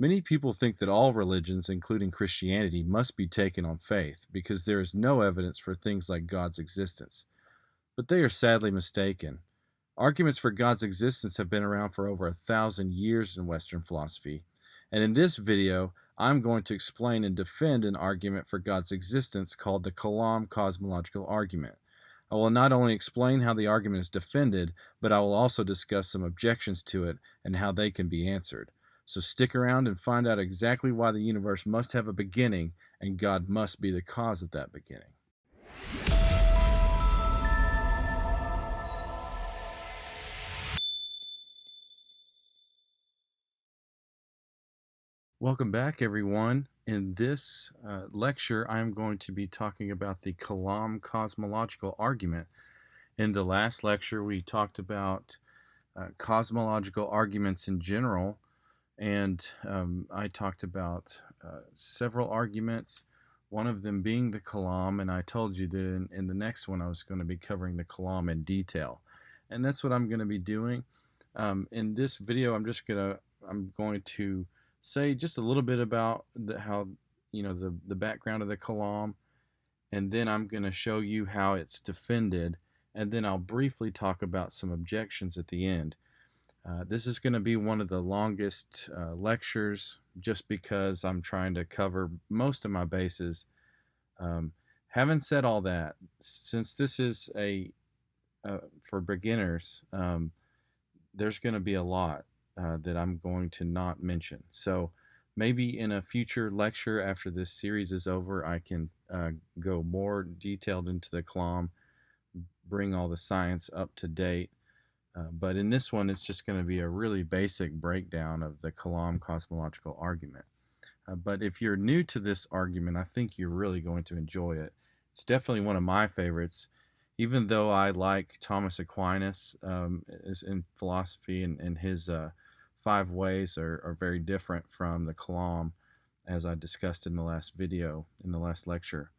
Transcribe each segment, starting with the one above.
Many people think that all religions, including Christianity, must be taken on faith because there is no evidence for things like God's existence. But they are sadly mistaken. Arguments for God's existence have been around for over 1,000 years in Western philosophy. And in this video, I'm going to explain and defend an argument for God's existence called the Kalam Cosmological Argument. I will not only explain how the argument is defended, but I will also discuss some objections to it and how they can be answered. So stick around and find out exactly why the universe must have a beginning and God must be the cause of that beginning. Welcome back, everyone. In this lecture, I'm going to be talking about the Kalam Cosmological Argument. In the last lecture, we talked about cosmological arguments in general, and I talked about several arguments, one of them being the Kalam, and I told you that in the next one I was going to be covering the Kalam in detail. And that's what I'm going to be doing. In this video, I'm going to say just a little bit about the background of the Kalam, and then I'm going to show you how it's defended, and then I'll briefly talk about some objections at the end. This is going to be one of the longest lectures just because I'm trying to cover most of my bases. Having said all that, since this is for beginners, there's going to be a lot that I'm going to not mention. So maybe in a future lecture after this series is over, I can go more detailed into the Kalam, bring all the science up to date. But in this one, it's just going to be a really basic breakdown of the Kalam cosmological argument. But if you're new to this argument, I think you're really going to enjoy it. It's definitely one of my favorites, even though I like Thomas Aquinas in philosophy, and his 5 ways are very different from the Kalam, as I discussed in the last video, in the last lecture.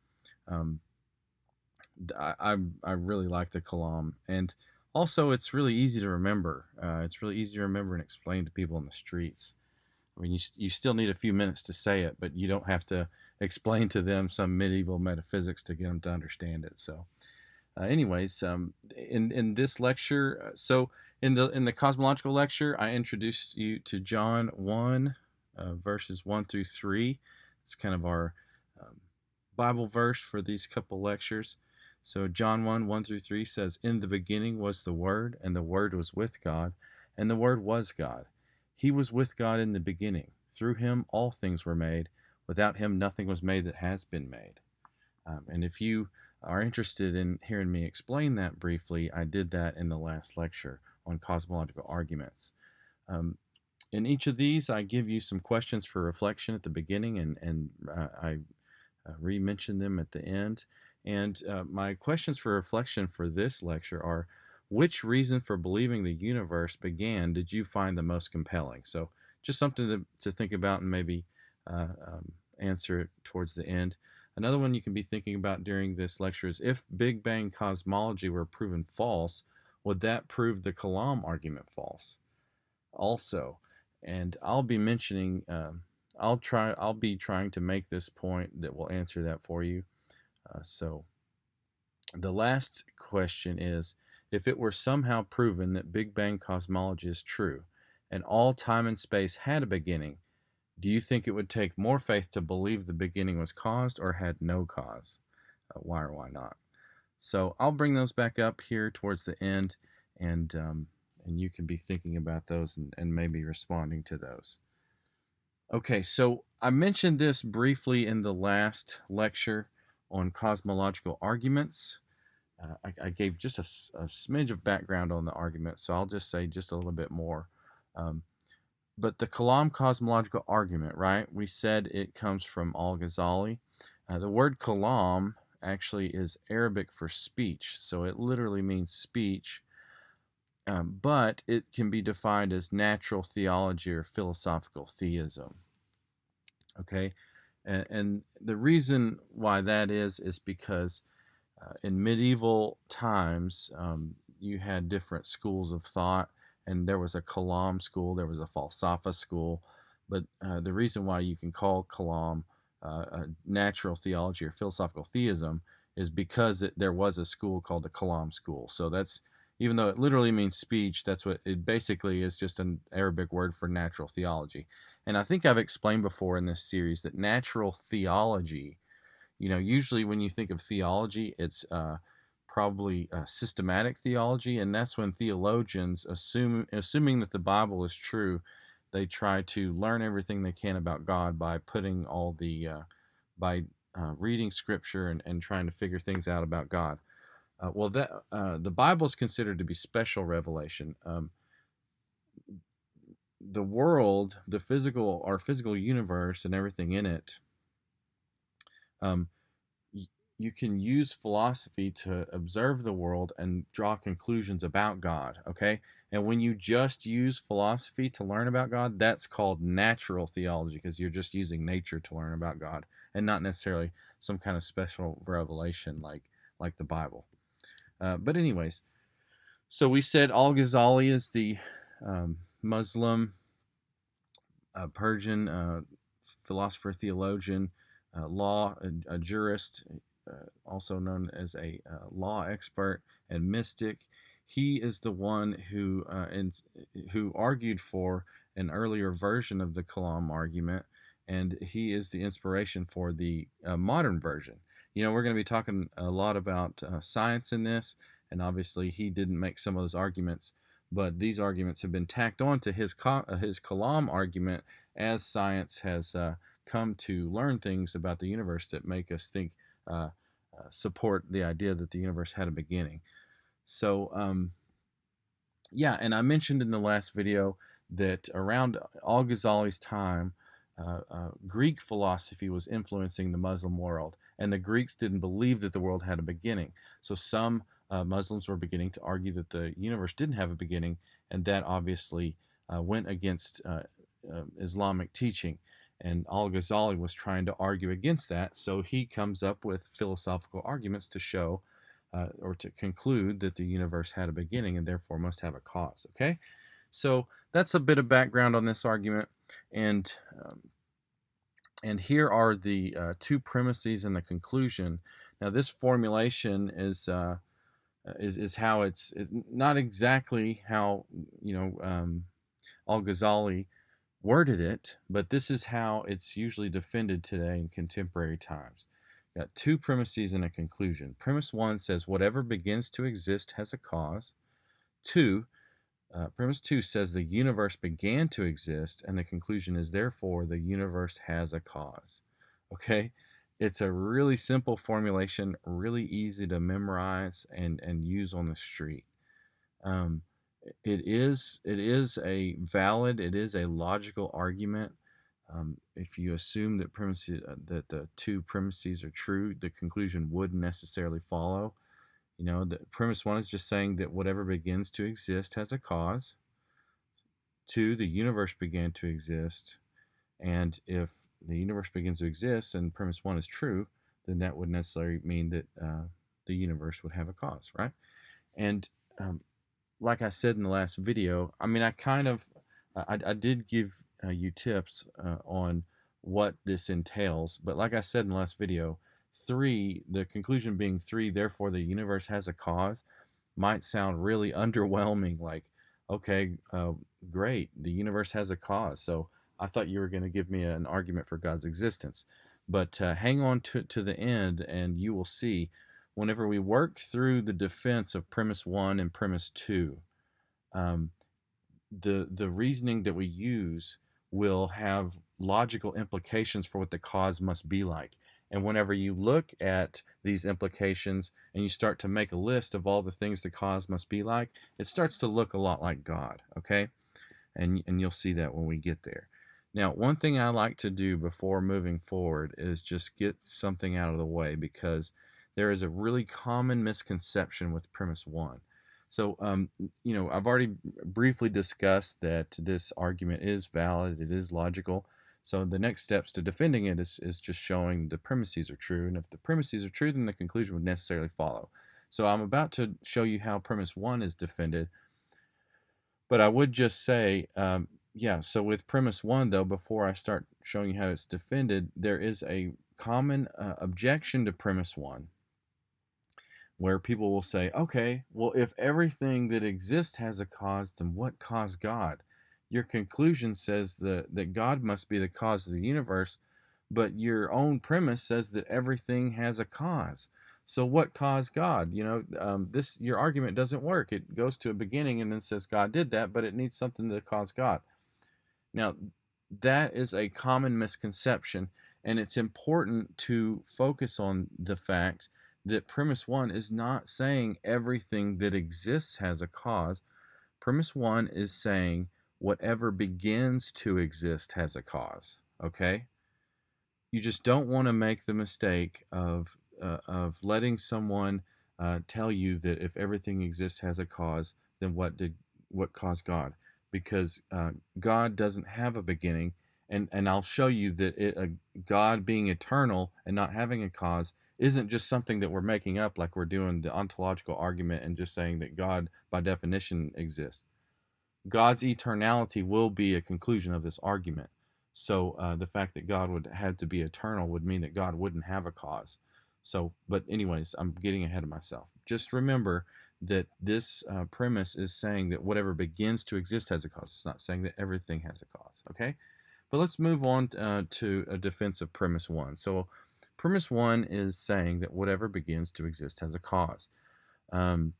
I really like the Kalam, and also it's really easy to remember. It's really easy to remember and explain to people in the streets. I mean, you still need a few minutes to say it, but you don't have to explain to them some medieval metaphysics to get them to understand it. So anyways, in this lecture, in the cosmological lecture, I introduced you to John 1, verses 1 through 3. It's kind of our Bible verse for these couple lectures. So John 1, 1 through 3 says, "In the beginning was the Word, and the Word was with God, and the Word was God. He was with God in the beginning. Through him all things were made. Without him nothing was made that has been made." And if you are interested in hearing me explain that briefly, I did that in the last lecture on cosmological arguments. In each of these, I give you some questions for reflection at the beginning, and I re-mention them at the end. And my questions for reflection for this lecture are, which reason for believing the universe began did you find the most compelling? So just something to think about and maybe answer it towards the end. Another one you can be thinking about during this lecture is, if Big Bang cosmology were proven false, would that prove the Kalam argument false? Also, and I'll be mentioning, I'll be trying to make this point that will answer that for you. So the last question is, if it were somehow proven that Big Bang cosmology is true and all time and space had a beginning, do you think it would take more faith to believe the beginning was caused or had no cause? Why or why not? So I'll bring those back up here towards the end, and you can be thinking about those and maybe responding to those. Okay, so I mentioned this briefly in the last lecture on cosmological arguments. I gave just a smidge of background on the argument, so I'll just say just a little bit more. But the Kalam cosmological argument, right? We said it comes from Al-Ghazali. The word Kalam actually is Arabic for speech, so it literally means speech, but it can be defined as natural theology or philosophical theism. Okay, and the reason why that is because in medieval times, you had different schools of thought, and there was a Kalam school, there was a Falsafa school, But the reason why you can call Kalam natural theology or philosophical theism is because there was a school called the Kalam school. So that's, even though it literally means speech, that's what it basically is, just an Arabic word for natural theology. And I think I've explained before in this series that natural theology, usually when you think of theology, it's probably systematic theology, and that's when theologians, assuming that the Bible is true, they try to learn everything they can about God by putting all the by reading Scripture and trying to figure things out about God. The Bible is considered to be special revelation. The world, our physical universe, and everything in it. Um, you can use philosophy to observe the world and draw conclusions about God, okay? And when you just use philosophy to learn about God, that's called natural theology, because you're just using nature to learn about God and not necessarily some kind of special revelation like the Bible. But anyways, so we said Al-Ghazali is the Muslim, Persian philosopher, theologian, law, a jurist, also known as a law expert and mystic. He is the one who argued for an earlier version of the Kalam argument, and he is the inspiration for the modern version. We're going to be talking a lot about science in this, and obviously he didn't make some of those arguments, but these arguments have been tacked on to his Kalam argument as science has come to learn things about the universe that make us think, support the idea that the universe had a beginning. So, and I mentioned in the last video that around Al-Ghazali's time, Greek philosophy was influencing the Muslim world, and the Greeks didn't believe that the world had a beginning. So some Muslims were beginning to argue that the universe didn't have a beginning, and that obviously went against Islamic teaching. And Al-Ghazali was trying to argue against that, so he comes up with philosophical arguments to show or to conclude that the universe had a beginning and therefore must have a cause. Okay, so that's a bit of background on this argument, and here are the two premises and the conclusion. Now, this formulation is how it's not exactly how Al-Ghazali worded it, but this is how it's usually defended today in contemporary times. Got two premises and a conclusion. Premise 1 says whatever begins to exist has a cause. Premise 2 says the universe began to exist, and the conclusion is therefore the universe has a cause. Okay, it's a really simple formulation, really easy to memorize and use on the street. It is a valid, it is a logical argument. If you assume that that the two premises are true, the conclusion wouldn't necessarily follow. The premise 1 is just saying that whatever begins to exist has a cause. 2, the universe began to exist, and if the universe begins to exist and premise 1 is true, then that would necessarily mean that the universe would have a cause, right? And like I said in the last video, I mean, I did give you tips on what this entails, but like I said in the last video, the conclusion being 3, therefore the universe has a cause, might sound really underwhelming, like, okay, great, the universe has a cause, so I thought you were going to give me an argument for God's existence. But hang on to the end, and you will see, whenever we work through the defense of premise 1 and premise 2, the reasoning that we use will have logical implications for what the cause must be like. And whenever you look at these implications and you start to make a list of all the things the cause must be like, it starts to look a lot like God, okay? And you'll see that when we get there. Now, one thing I like to do before moving forward is just get something out of the way, because there is a really common misconception with premise 1. So, I've already briefly discussed that this argument is valid, it is logical. So the next steps to defending it is just showing the premises are true, and if the premises are true, then the conclusion would necessarily follow. So I'm about to show you how premise 1 is defended, but I would just say, Yeah, so with premise one, though, before I start showing you how it's defended, there is a common objection to premise one where people will say, okay, well, if everything that exists has a cause, then what caused God? Your conclusion says that God must be the cause of the universe, but your own premise says that everything has a cause. So what caused God? This your argument doesn't work. It goes to a beginning and then says God did that, but it needs something to cause God. Now, that is a common misconception, and it's important to focus on the fact that premise one is not saying everything that exists has a cause. Premise one is saying whatever begins to exist has a cause. Okay? You just don't want to make the mistake of letting someone tell you that if everything exists has a cause, then what caused God? Because God doesn't have a beginning, and I'll show you that God being eternal and not having a cause isn't just something that we're making up, like we're doing the ontological argument and just saying that God by definition exists. God's eternality will be a conclusion of this argument. So the fact that God would have to be eternal would mean that God wouldn't have a cause. So, but anyways, I'm getting ahead of myself. Just remember that this premise is saying that whatever begins to exist has a cause. It's not saying that everything has a cause. Okay, but let's move on to a defense of premise one. So, premise one is saying that whatever begins to exist has a cause. Um,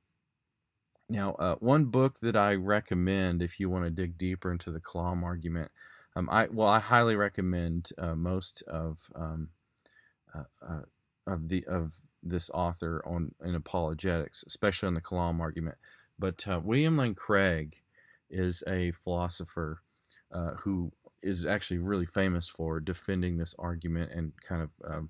Now, one book that I recommend if you want to dig deeper into the Kalam argument, I highly recommend most uh, uh, of this author on in apologetics, especially on the Kalam argument. But William Lane Craig is a philosopher who is actually really famous for defending this argument and kind of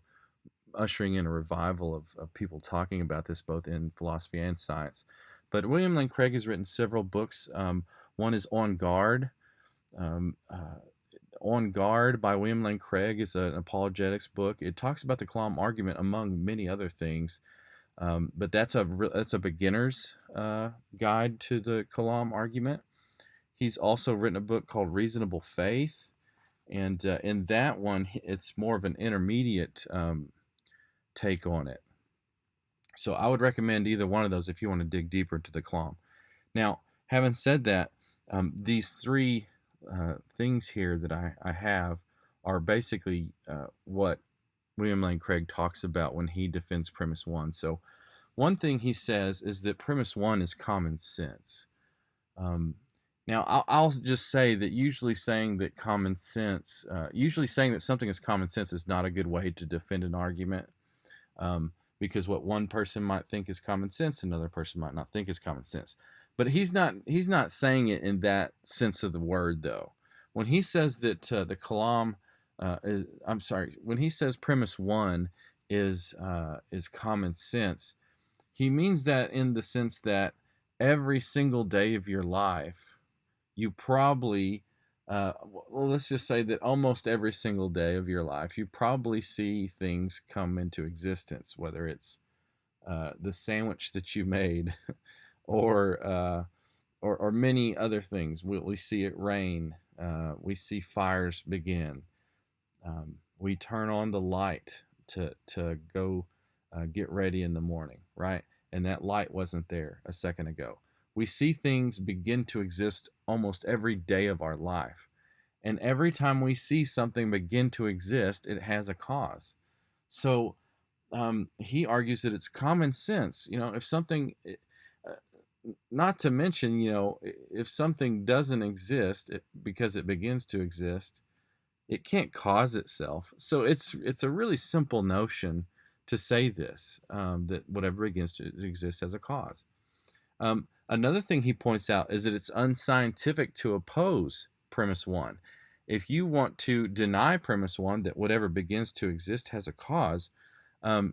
ushering in a revival of people talking about this both in philosophy and science. But William Lane Craig has written several books. One is On Guard. Um, uh, On Guard by William Lane Craig is an apologetics book. It talks about the Kalam argument among many other things. But that's a beginner's guide to the Kalam argument. He's also written a book called Reasonable Faith, and in that one, it's more of an intermediate take on it. So I would recommend either one of those if you want to dig deeper into the Kalam. Now, having said that, these three things here that I have are basically what William Lane Craig talks about when he defends premise one. So, one thing he says is that premise one is common sense. Um, Now, I'll just say that usually saying that something is common sense is not a good way to defend an argument. Um, because what one person might think is common sense, another person might not think is common sense. But he's not saying it in that sense of the word, though. When he says that the Kalam when he says premise one is common sense, he means that in the sense that every single day of your life, you probably well, let's just say that almost every single day of your life, you probably see things come into existence, whether it's the sandwich that you made, or or many other things. We see it rain. We see fires begin. We turn on the light to go get ready in the morning, right? And that light wasn't there a second ago. We see things begin to exist almost every day of our life. And every time we see something begin to exist, it has a cause. So he argues that it's common sense. If something, uh, not to mention, if something doesn't exist because it begins to exist, it can't cause itself. So it's a really simple notion to say this, that whatever begins to exist has a cause. Another thing he points out is that it's unscientific to oppose premise one. If you want to deny premise one, that whatever begins to exist has a cause,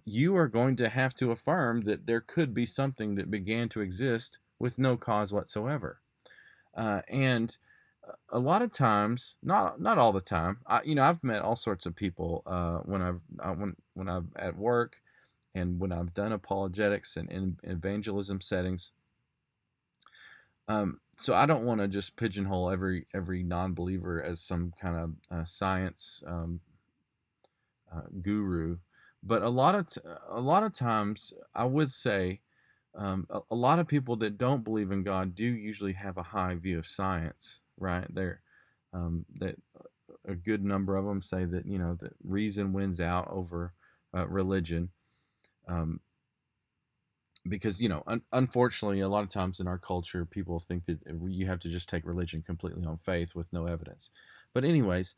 you are going to have to affirm that there could be something that began to exist with no cause whatsoever. And a lot of times, not all the time, I've met all sorts of people when I've at work and when I've done apologetics and in evangelism settings. So I don't want to just pigeonhole every non-believer as some kind of science guru, but a lot of times I would say a lot of people that don't believe in God do usually have a high view of science, right? That a good number of them say that that reason wins out over religion, um, because unfortunately a lot of times in our culture people think that you have to just take religion completely on faith with no evidence. But anyways,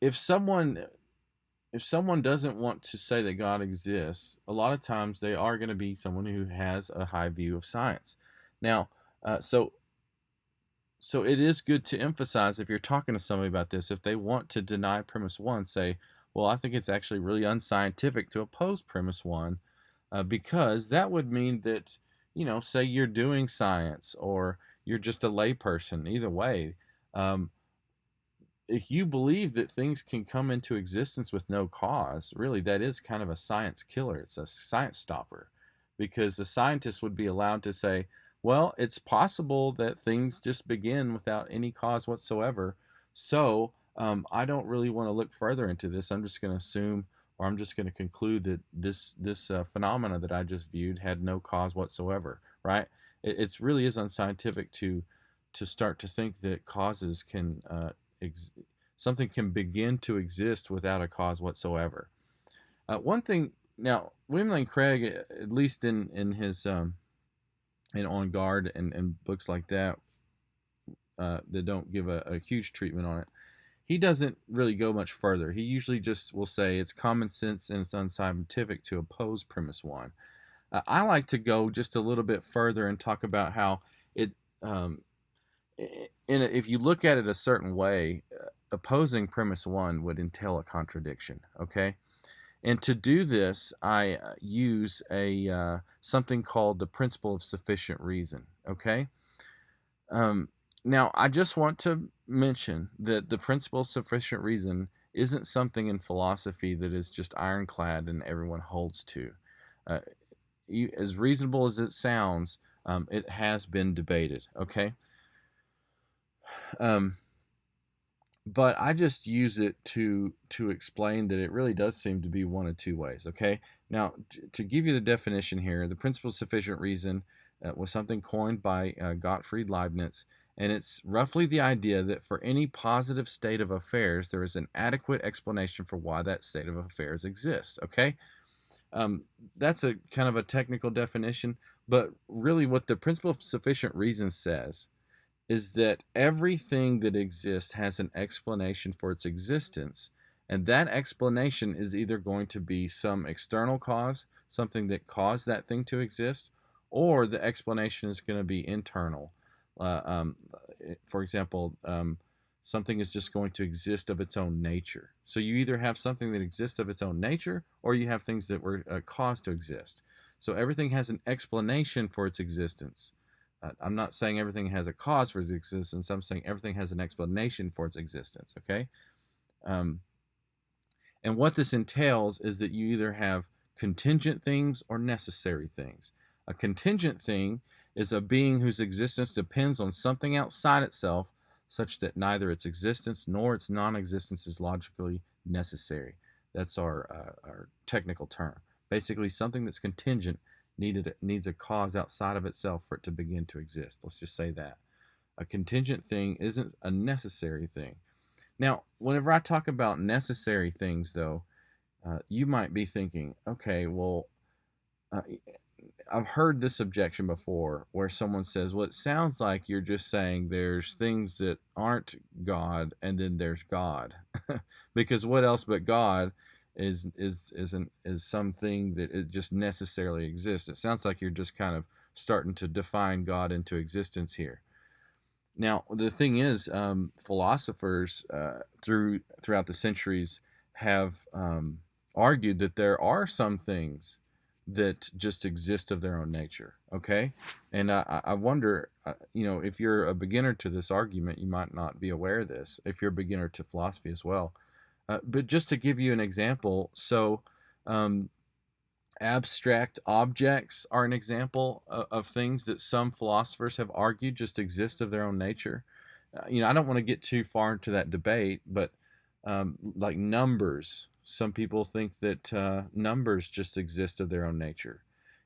if someone doesn't want to say that God exists, a lot of times they are going to be someone who has a high view of science. Now, so it is good to emphasize, if you're talking to somebody about this, if they want to deny premise one, say, well, I think it's actually really unscientific to oppose premise one, because that would mean that, say you're doing science or you're just a layperson. Either way, um, if you believe that things can come into existence with no cause, really that is kind of a science killer. It's a science stopper, because the scientist would be allowed to say, well, it's possible that things just begin without any cause whatsoever. So I don't really want to look further into this. I'm just going to assume, or I'm just going to conclude that this phenomena that I just viewed had no cause whatsoever. Right? It's really is unscientific to start to think that causes can something can begin to exist without a cause whatsoever. One thing now, William Lane Craig, at least in his in On Guard and books like that that don't give a huge treatment on it, he doesn't really go much further. He usually just will say it's common sense and it's unscientific to oppose premise one. I like to go just a little bit further and talk about how it, if you look at it a certain way, opposing premise one would entail a contradiction. Okay, and to do this, I use a something called the principle of sufficient reason. Okay. Now, I just want to mention that the principle of sufficient reason isn't something in philosophy that is just ironclad and everyone holds to. Uh, as reasonable as it sounds, it has been debated. Okay. Um, but I just use it to explain that it really does seem to be one of two ways. Okay, now to give you the definition here, the principle of sufficient reason was something coined by Gottfried Leibniz, and it's roughly the idea that for any positive state of affairs, there is an adequate explanation for why that state of affairs exists. Okay, that's a kind of a technical definition, but really what the principle of sufficient reason says is that everything that exists has an explanation for its existence. And that explanation is either going to be some external cause, something that caused that thing to exist, or the explanation is going to be internal. For example, something is just going to exist of its own nature. So you either have something that exists of its own nature, or you have things that were caused to exist. So everything has an explanation for its existence. I'm not saying everything has a cause for its existence. I'm saying everything has an explanation for its existence. Okay, and what this entails is that you either have contingent things or necessary things. A contingent thing is a being whose existence depends on something outside itself, such that neither its existence nor its non-existence is logically necessary. That's our technical term. Basically, something that's contingent needs a cause outside of itself for it to begin to exist. Let's just say that. A contingent thing isn't a necessary thing. Now, whenever I talk about necessary things, though, you might be thinking, okay, well, I've heard this objection before where someone says, well, it sounds like you're just saying there's things that aren't God and then there's God. Because what else but God is something that it just necessarily exists. It sounds like you're just kind of starting to define God into existence here. Now, the thing is, philosophers throughout the centuries have argued that there are some things that just exist of their own nature. Okay, and I wonder, if you're a beginner to this argument, you might not be aware of this. If you're a beginner to philosophy as well. But just to give you an example, so Abstract objects are an example of things that some philosophers have argued just exist of their own nature. I don't want to get too far into that debate, but like numbers, some people think that numbers just exist of their own nature.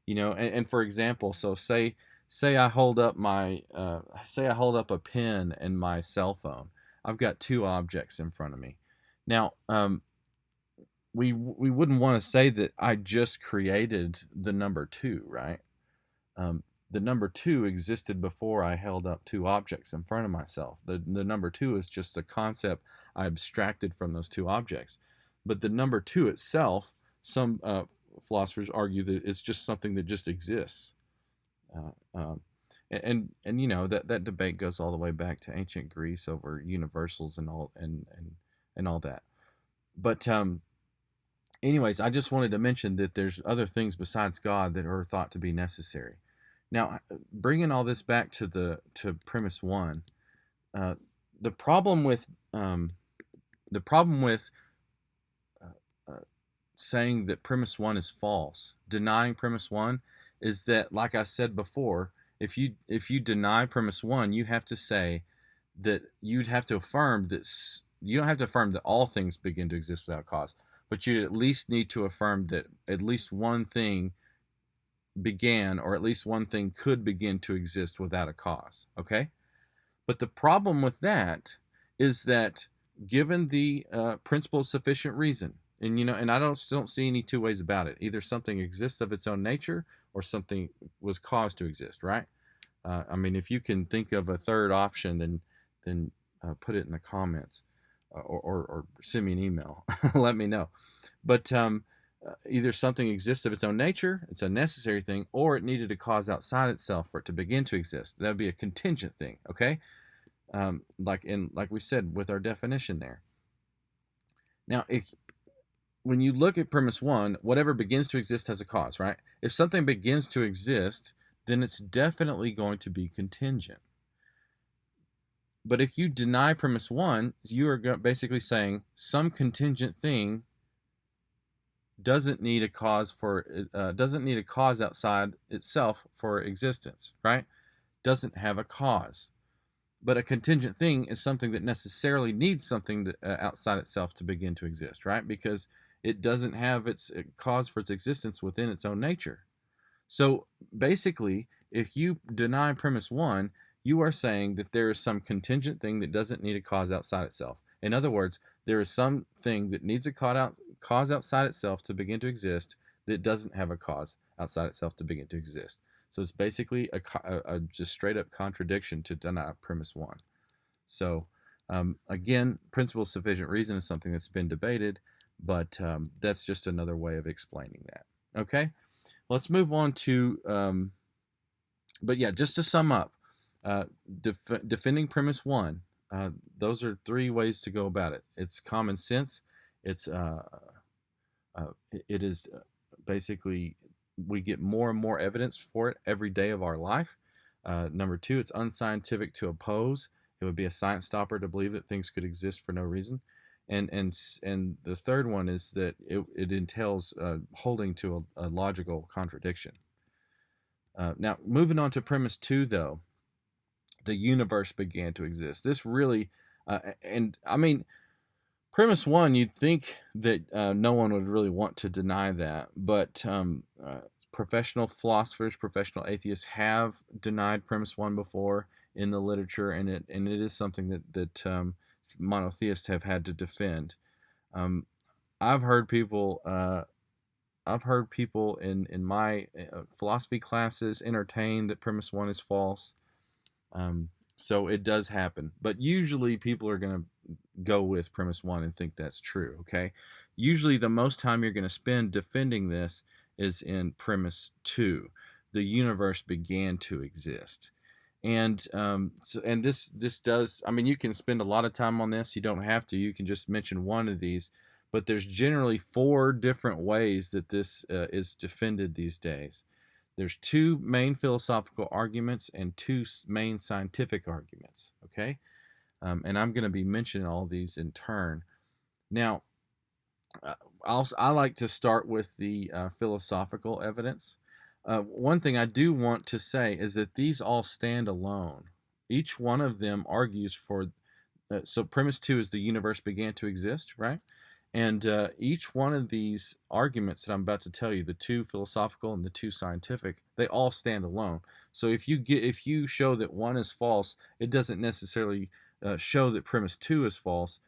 And for example, so say I hold up a pen and my cell phone. I've got two objects in front of me. Now, we wouldn't want to say that I just created the number two, right? The number two existed before I held up two objects in front of myself. The number two is just a concept I abstracted from those two objects. But the number two itself, some philosophers argue that it's just something that just exists. That debate goes all the way back to ancient Greece over universals and all that. But anyways, I just wanted to mention that there's other things besides God that are thought to be necessary. Now, bringing all this back to premise one, the problem with saying that premise one is false, denying premise one, is that, like I said before, if you deny premise one, you have to say that you'd have to affirm that you don't have to affirm that all things begin to exist without cause, but you at least need to affirm that at least one thing began, or at least one thing could begin to exist without a cause. Okay? But the problem with that is that, given the principle of sufficient reason, and I don't see any two ways about it. Either something exists of its own nature, or something was caused to exist, right? If you can think of a third option, then put it in the comments, or send me an email. Let me know. But either something exists of its own nature, it's a necessary thing, or it needed a cause outside itself for it to begin to exist. That would be a contingent thing, okay? Like we said with our definition there. Now, when you look at premise one, whatever begins to exist has a cause, right? If something begins to exist, then it's definitely going to be contingent. But if you deny premise one, you are basically saying some contingent thing doesn't need a cause outside itself for existence, right? Doesn't have a cause. But a contingent thing is something that necessarily needs something outside itself to begin to exist, right? Because it doesn't have its cause for its existence within its own nature. So basically, if you deny premise one, you are saying that there is some contingent thing that doesn't need a cause outside itself. In other words, there is something that needs a cause outside itself to begin to exist that doesn't have a cause outside itself to begin to exist. So it's basically a just straight up contradiction to deny premise one. So again, principle of sufficient reason is something that's been debated, but that's just another way of explaining that. Okay, let's move on to, but yeah, just to sum up, defending premise one, those are three ways to go about it. It's common sense. It is basically, we get more and more evidence for it every day of our life. Number two, it's unscientific to oppose. It would be a science stopper to believe that things could exist for no reason. And the third one is that it entails holding to a logical contradiction. Now, moving on to premise two, though, the universe began to exist. This really, premise one, you'd think that no one would really want to deny that, but professional philosophers, professional atheists have denied premise one before in the literature, and it is something that monotheists have had to defend. I've heard people in my philosophy classes entertain that premise one is false. So it does happen, but usually people are going to go with premise one and think that's true. Okay, usually the most time you're going to spend defending this is in premise two. The universe began to exist. And this does, you can spend a lot of time on this. You don't have to. You can just mention one of these. But there's generally 4 different ways that this is defended these days. There's 2 main philosophical arguments and 2 main scientific arguments. Okay? And I'm going to be mentioning all these in turn. Now, uh, I like to start with the philosophical evidence. One thing I do want to say is that these all stand alone. Each one of them argues for. So premise two is the universe began to exist, right? And each one of these arguments that I'm about to tell you, the two philosophical and the two scientific, they all stand alone. So if you show that one is false, it doesn't necessarily show that premise two is false.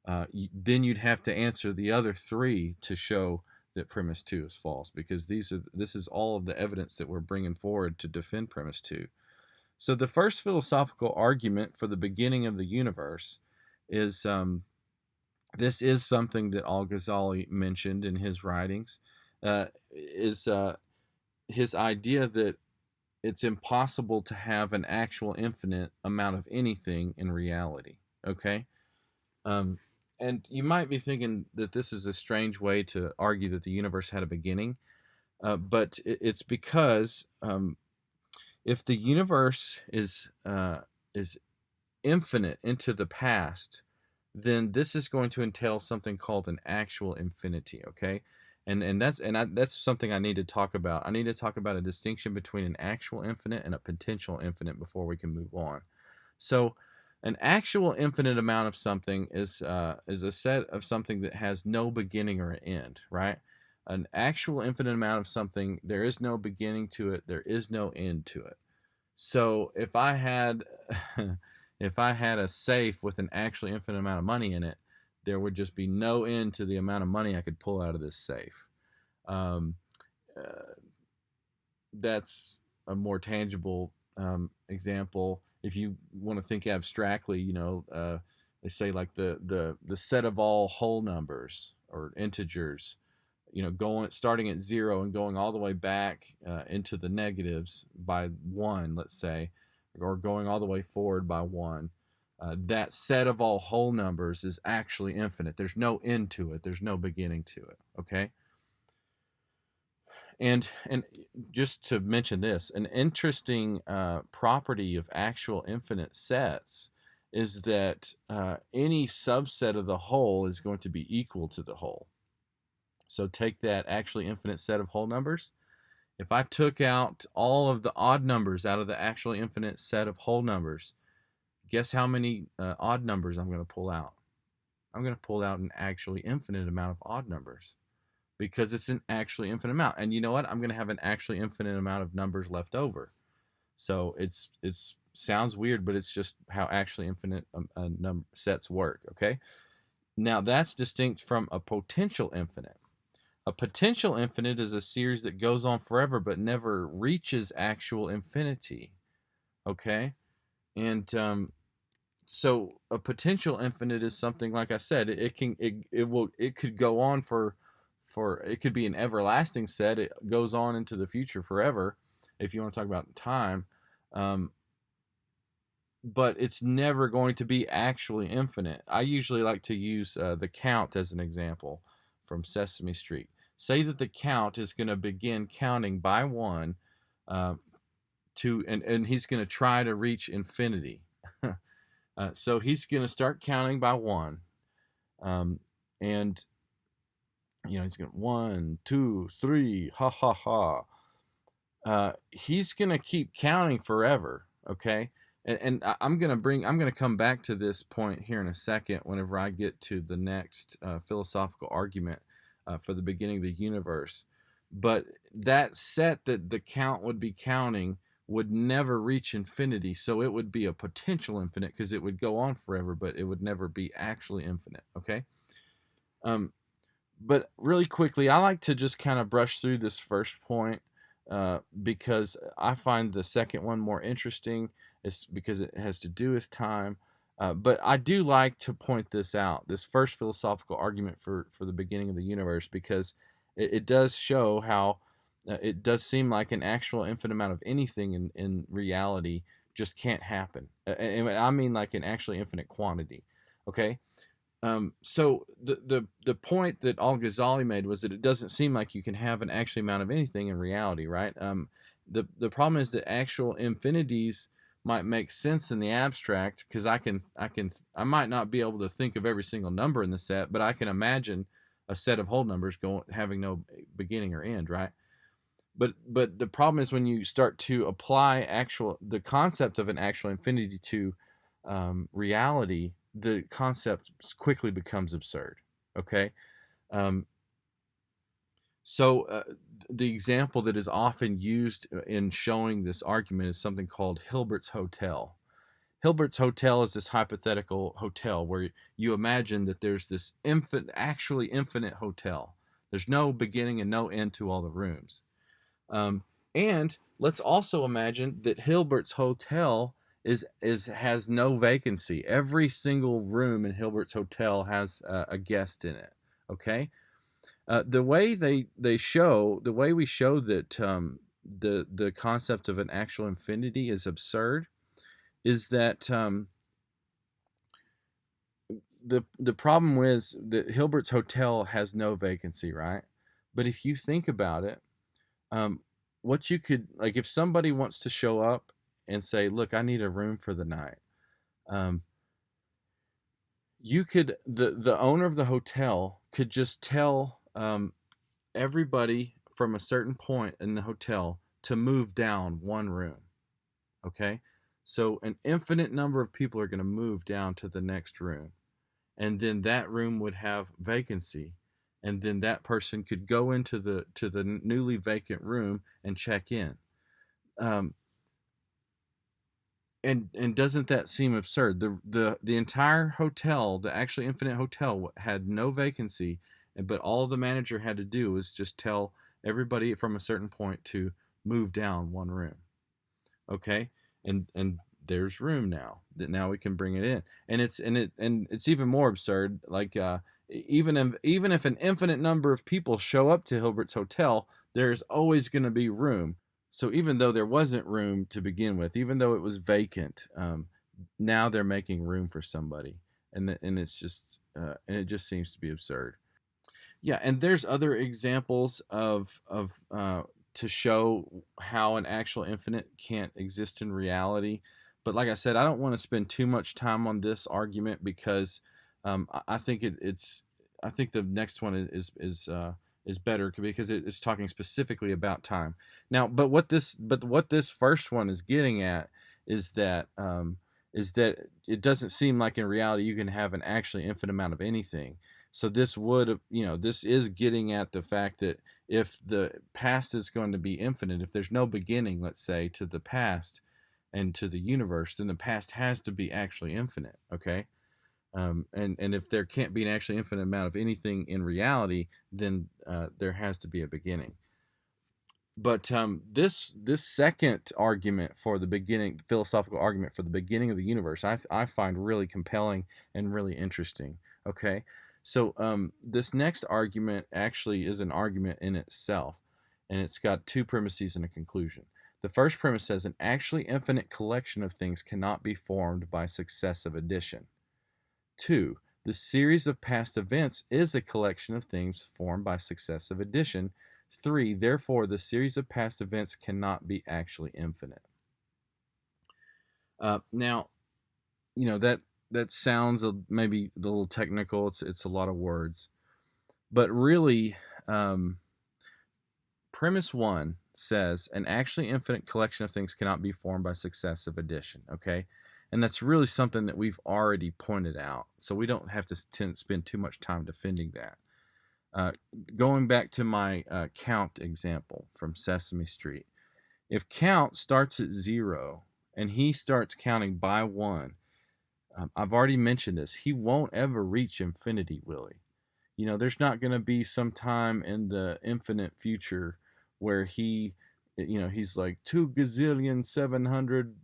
Then you'd have to answer the other three to show that premise two is false, because this is all of the evidence that we're bringing forward to defend premise two. So the first philosophical argument for the beginning of the universe is this is something that Al-Ghazali mentioned in his writings, is his idea that it's impossible to have an actual infinite amount of anything in reality. Okay. Um, and you might be thinking that this is a strange way to argue that the universe had a beginning, but it's because if the universe is infinite into the past, then this is going to entail something called an actual infinity. Okay, that's something I need to talk about. I need to talk about a distinction between an actual infinite and a potential infinite before we can move on. So, an actual infinite amount of something is a set of something that has no beginning or end, right? An actual infinite amount of something, there is no beginning to it, there is no end to it. So if I had if I had a safe with an actually infinite amount of money in it, there would just be no end to the amount of money I could pull out of this safe. Um, uh, that's a more tangible example. If you want to think abstractly, they say like the set of all whole numbers or integers, going starting at zero and going all the way back into the negatives by one, let's say, or going all the way forward by one. That set of all whole numbers is actually infinite. There's no end to it. There's no beginning to it. Okay. And just to mention this, an interesting property of actual infinite sets is that any subset of the whole is going to be equal to the whole. So take that actually infinite set of whole numbers. If I took out all of the odd numbers out of the actually infinite set of whole numbers, guess how many odd numbers I'm going to pull out? I'm going to pull out an actually infinite amount of odd numbers, because it's an actually infinite amount. And you know what? I'm going to have an actually infinite amount of numbers left over. So it's sounds weird, but it's just how actually infinite sets work. Okay. Now that's distinct from a potential infinite. A potential infinite is a series that goes on forever but never reaches actual infinity. Okay, and so a potential infinite is something, like I said, it could go on for it could be an everlasting set. It goes on into the future forever, if you want to talk about time. But it's never going to be actually infinite. I usually like to use the count as an example from Sesame Street. Say that the count is going to begin counting by one, uh, and he's going to try to reach infinity. So he's going to start counting by one, and he's going 1, 2, 3, ha ha ha. He's going to keep counting forever. Okay. And I'm gonna come back to this point here in a second whenever I get to the next philosophical argument for the beginning of the universe. But that set that the count would be counting would never reach infinity, so it would be a potential infinite because it would go on forever, but it would never be actually infinite. Okay. But really quickly, I like to just kind of brush through this first point because I find the second one more interesting. It's because it has to do with time. But I do like to point this out, this first philosophical argument for the beginning of the universe, because it does show how it does seem like an actual infinite amount of anything in reality just can't happen. And I mean like an actually infinite quantity. Okay? So the point that Al-Ghazali made was that it doesn't seem like you can have an actual amount of anything in reality, right? The problem is that actual infinities might make sense in the abstract, because I might not be able to think of every single number in the set, but I can imagine a set of whole numbers having no beginning or end, right? But the problem is when you start to apply the concept of an actual infinity to reality, the concept quickly becomes absurd. Okay, um, so the example that is often used in showing this argument is something called Hilbert's Hotel. Hilbert's Hotel is this hypothetical hotel where you imagine that there's this actually infinite hotel. There's no beginning and no end to all the rooms. And let's also imagine that Hilbert's Hotel has no vacancy. Every single room in Hilbert's Hotel has a guest in it. Okay, the way we show that the concept of an actual infinity is absurd is that the problem is that Hilbert's Hotel has no vacancy, right? But if you think about it, what you could, like, if somebody wants to show up and say, look, I need a room for the night, you could, the owner of the hotel could just tell everybody from a certain point in the hotel to move down one room. Okay, so an infinite number of people are going to move down to the next room, and then that room would have vacancy, and then that person could go into the newly vacant room and check in. And doesn't that seem absurd? The entire hotel, the actually infinite hotel, had no vacancy, but all the manager had to do was just tell everybody from a certain point to move down one room. Okay, and there's room now. That now we can bring it in, and it's even more absurd. Like even if an infinite number of people show up to Hilbert's Hotel, there's always going to be room. So even though there wasn't room to begin with, even though it was vacant, now they're making room for somebody, and it's just and it just seems to be absurd. Yeah, and there's other examples of to show how an actual infinite can't exist in reality. But like I said, I don't want to spend too much time on this argument because I think I think the next one is better because it's talking specifically about time. Now, but what this first one is getting at is that it doesn't seem like in reality you can have an actually infinite amount of anything. So this this is getting at the fact that if the past is going to be infinite, if there's no beginning, let's say, to the past and to the universe, then the past has to be actually infinite. Okay. And if there can't be an actually infinite amount of anything in reality, then there has to be a beginning. But this second argument for the beginning, philosophical argument for the beginning of the universe, I find really compelling and really interesting. Okay, so this next argument actually is an argument in itself, and it's got two premises and a conclusion. The first premise says an actually infinite collection of things cannot be formed by successive addition. 2. The series of past events is a collection of things formed by successive addition. 3. Therefore, the series of past events cannot be actually infinite. Now, that sounds maybe a little technical. It's a lot of words, but really, premise 1 says an actually infinite collection of things cannot be formed by successive addition. Okay. And that's really something that we've already pointed out, so we don't have to spend too much time defending that. Going back to my count example from Sesame Street, if count starts at 0 and he starts counting by 1, I've already mentioned this, he won't ever reach infinity, will he? There's not going to be some time in the infinite future where he's like 2,700,000,000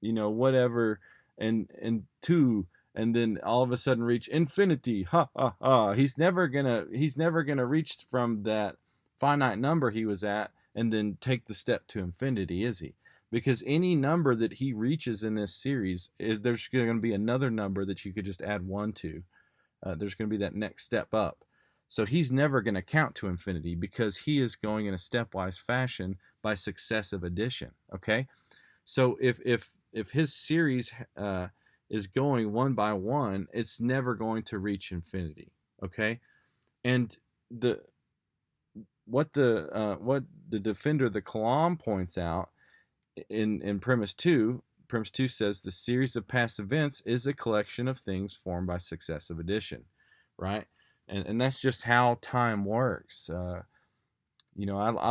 whatever, and 2, and then all of a sudden reach infinity. Ha ha ha. He's never gonna reach from that finite number he was at and then take the step to infinity, is he? Because any number that he reaches in this series there's going to be another number that you could just add 1 to. There's going to be that next step up. So he's never going to count to infinity because he is going in a stepwise fashion by successive addition. Okay, so if his series is going 1 by 1, it's never going to reach infinity. Okay, And the what the defender of the Kalam points out in premise two. Premise two says the series of past events is a collection of things formed by successive addition, right? And that's just how time works. I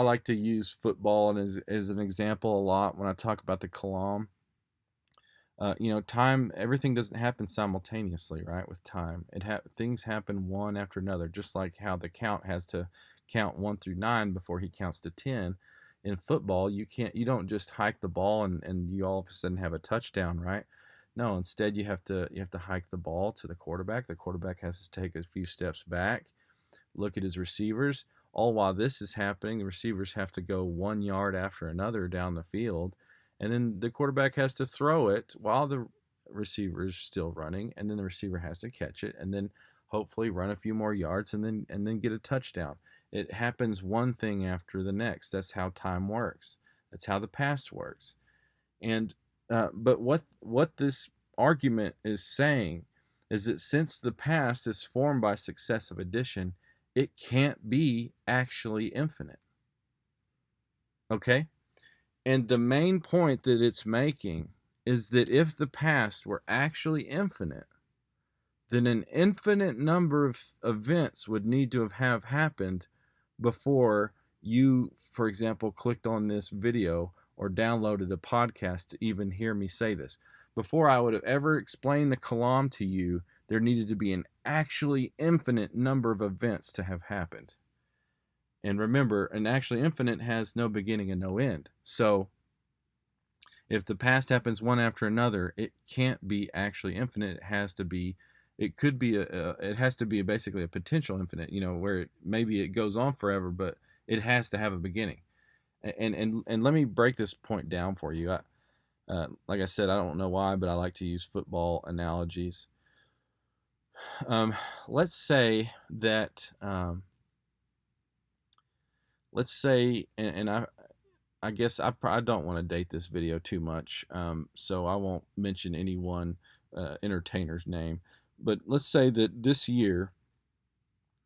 like to use football as an example a lot when I talk about the Kalam. Time, everything doesn't happen simultaneously, right? With time, things happen one after another, just like how the count has to count 1 through 9 before he counts to 10. In football, you don't just hike the ball and you all of a sudden have a touchdown, right? No, instead you have to hike the ball to the quarterback. The quarterback has to take a few steps back, look at his receivers. All while this is happening, the receivers have to go 1 yard after another down the field, and then the quarterback has to throw it while the receiver is still running, and then the receiver has to catch it, and then hopefully run a few more yards, and then get a touchdown. It happens one thing after the next. That's how time works. That's how the past works. And but what this argument is saying is that since the past is formed by successive addition, it can't be actually infinite. Okay? And the main point that it's making is that if the past were actually infinite, then an infinite number of events would need to have happened before you, for example, clicked on this video or downloaded a podcast to even hear me say this. Before I would have ever explained the Kalam to you, there needed to be an actually infinite number of events to have happened. And remember, an actually infinite has no beginning and no end. So if the past happens one after another, it can't be actually infinite. It has to be basically a potential infinite, where maybe it goes on forever, but it has to have a beginning. And let me break this point down for you. Like I said, I don't know why, but I like to use football analogies. Let's say that, and I guess I don't want to date this video too much, so I won't mention any one entertainer's name. But let's say that this year,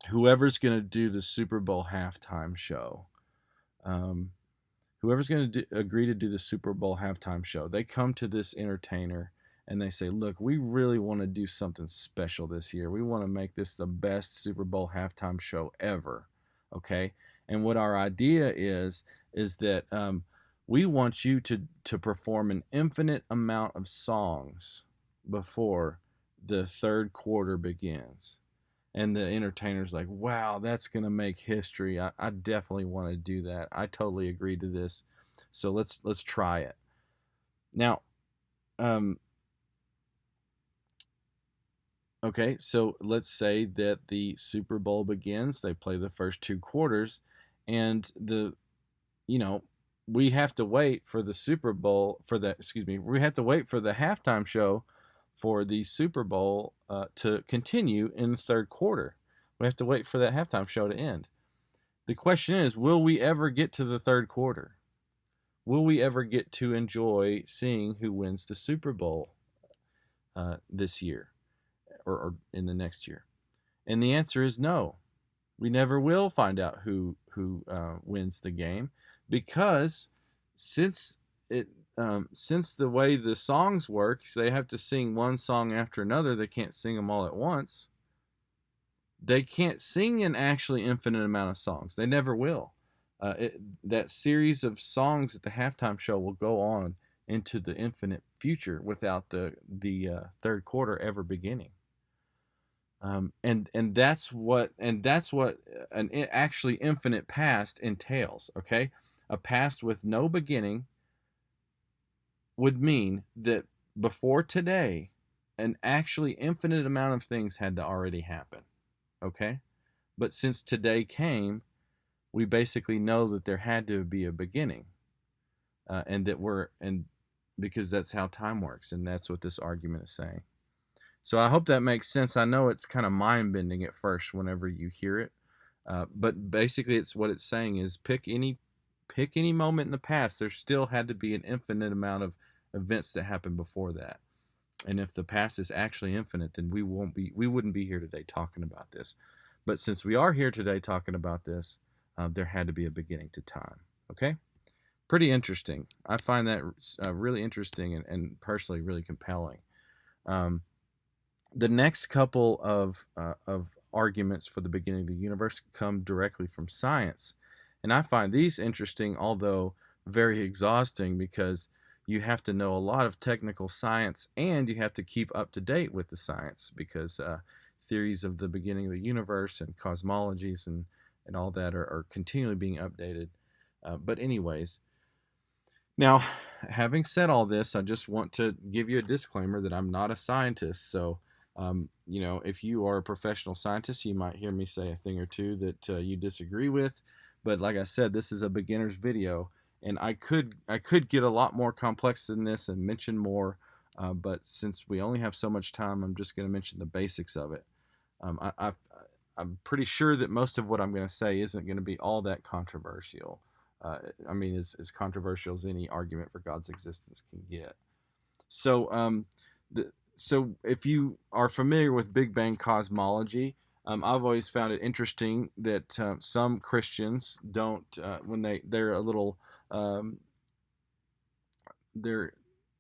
whoever's going to do the Super Bowl halftime show, whoever's going to agree to do the Super Bowl halftime show, they come to this entertainer and they say, look, we really want to do something special this year. We want to make this the best Super Bowl halftime show ever. Okay? And what our idea is that we want you to perform an infinite amount of songs before the third quarter begins. And the entertainer's like, wow, that's going to make history. I definitely want to do that. I totally agree to this. So let's try it. Now, okay, so let's say that the Super Bowl begins. They play the first 2 quarters, and we have to wait for the Super Bowl we have to wait for the halftime show for the Super Bowl to continue in the third quarter. We have to wait for that halftime show to end. The question is, will we ever get to the third quarter? Will we ever get to enjoy seeing who wins the Super Bowl this year or in the next year? And the answer is no. We never will find out who wins the game, because since the way the songs work, so they have to sing one song after another. They can't sing them all at once. They can't sing an actually infinite amount of songs. They never will. That series of songs at the halftime show will go on into the infinite future without the third quarter ever beginning. And that's what an actually infinite past entails. Okay, a past with no beginning would mean that before today, an actually infinite amount of things had to already happen. Okay, but since today came, we basically know that there had to be a beginning, because that's how time works, and that's what this argument is saying. So I hope that makes sense. I know it's kind of mind-bending at first whenever you hear it, but basically it's what it's saying is pick any moment in the past. There still had to be an infinite amount of events that happened before that. And if the past is actually infinite, then we wouldn't be here today talking about this. But since we are here today talking about this, there had to be a beginning to time. Okay? Pretty interesting. I find that really interesting and personally really compelling. Um, the next couple of arguments for the beginning of the universe come directly from science, and I find these interesting, although very exhausting, because you have to know a lot of technical science and you have to keep up to date with the science because theories of the beginning of the universe and cosmologies and all that are continually being updated. But anyways, now, having said all this, I just want to give you a disclaimer that I'm not a scientist. So, if you are a professional scientist, you might hear me say a thing or two that you disagree with. But like I said, this is a beginner's video, and I could get a lot more complex than this and mention more. But since we only have so much time, I'm just going to mention the basics of it. I'm pretty sure that most of what I'm going to say isn't going to be all that controversial. I mean, as controversial as any argument for God's existence can get. So, so if you are familiar with Big Bang cosmology, I've always found it interesting that some Christians don't, when they're a little, they're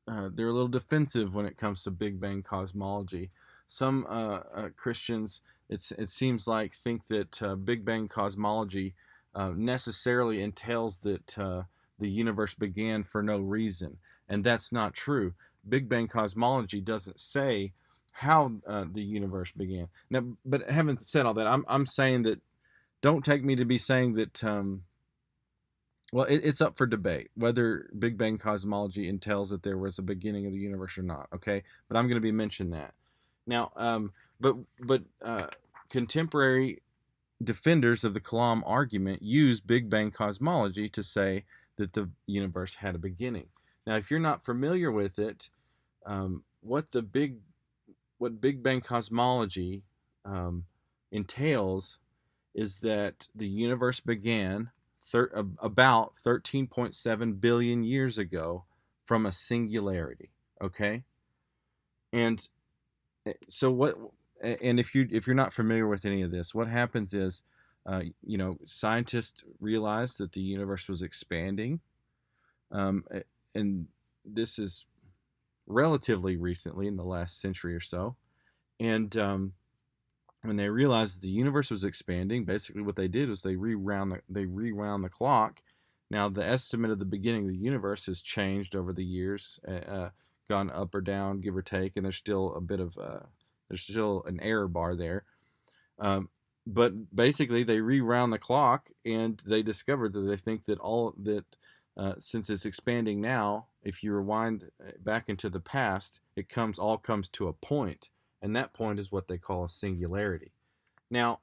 a little defensive when it comes to Big Bang cosmology. Some Christians, it seems like, think that Big Bang cosmology necessarily entails that the universe began for no reason, and that's not true. Big Bang cosmology doesn't say how the universe began. Now, but having said all that, I'm saying that, don't take me to be saying that. Well, it's up for debate whether Big Bang cosmology entails that there was a beginning of the universe or not. Okay, but I'm going to be mentioning that now. But contemporary defenders of the Kalam argument use Big Bang cosmology to say that the universe had a beginning. Now, if you're not familiar with it, what Big Bang cosmology entails is that the universe began about 13.7 billion years ago from a singularity. Okay, and so what? And if you're not familiar with any of this, what happens is, scientists realized that the universe was expanding, and this is relatively recently in the last century or so. And when they realized that the universe was expanding, basically what they did was they rewound the clock. Now the estimate of the beginning of the universe has changed over the years, gone up or down, give or take, and there's still an error bar there. But basically, they rewound the clock, and they discovered that they think that since it's expanding now, if you rewind back into the past, it all comes to a point, and that point is what they call a singularity. Now,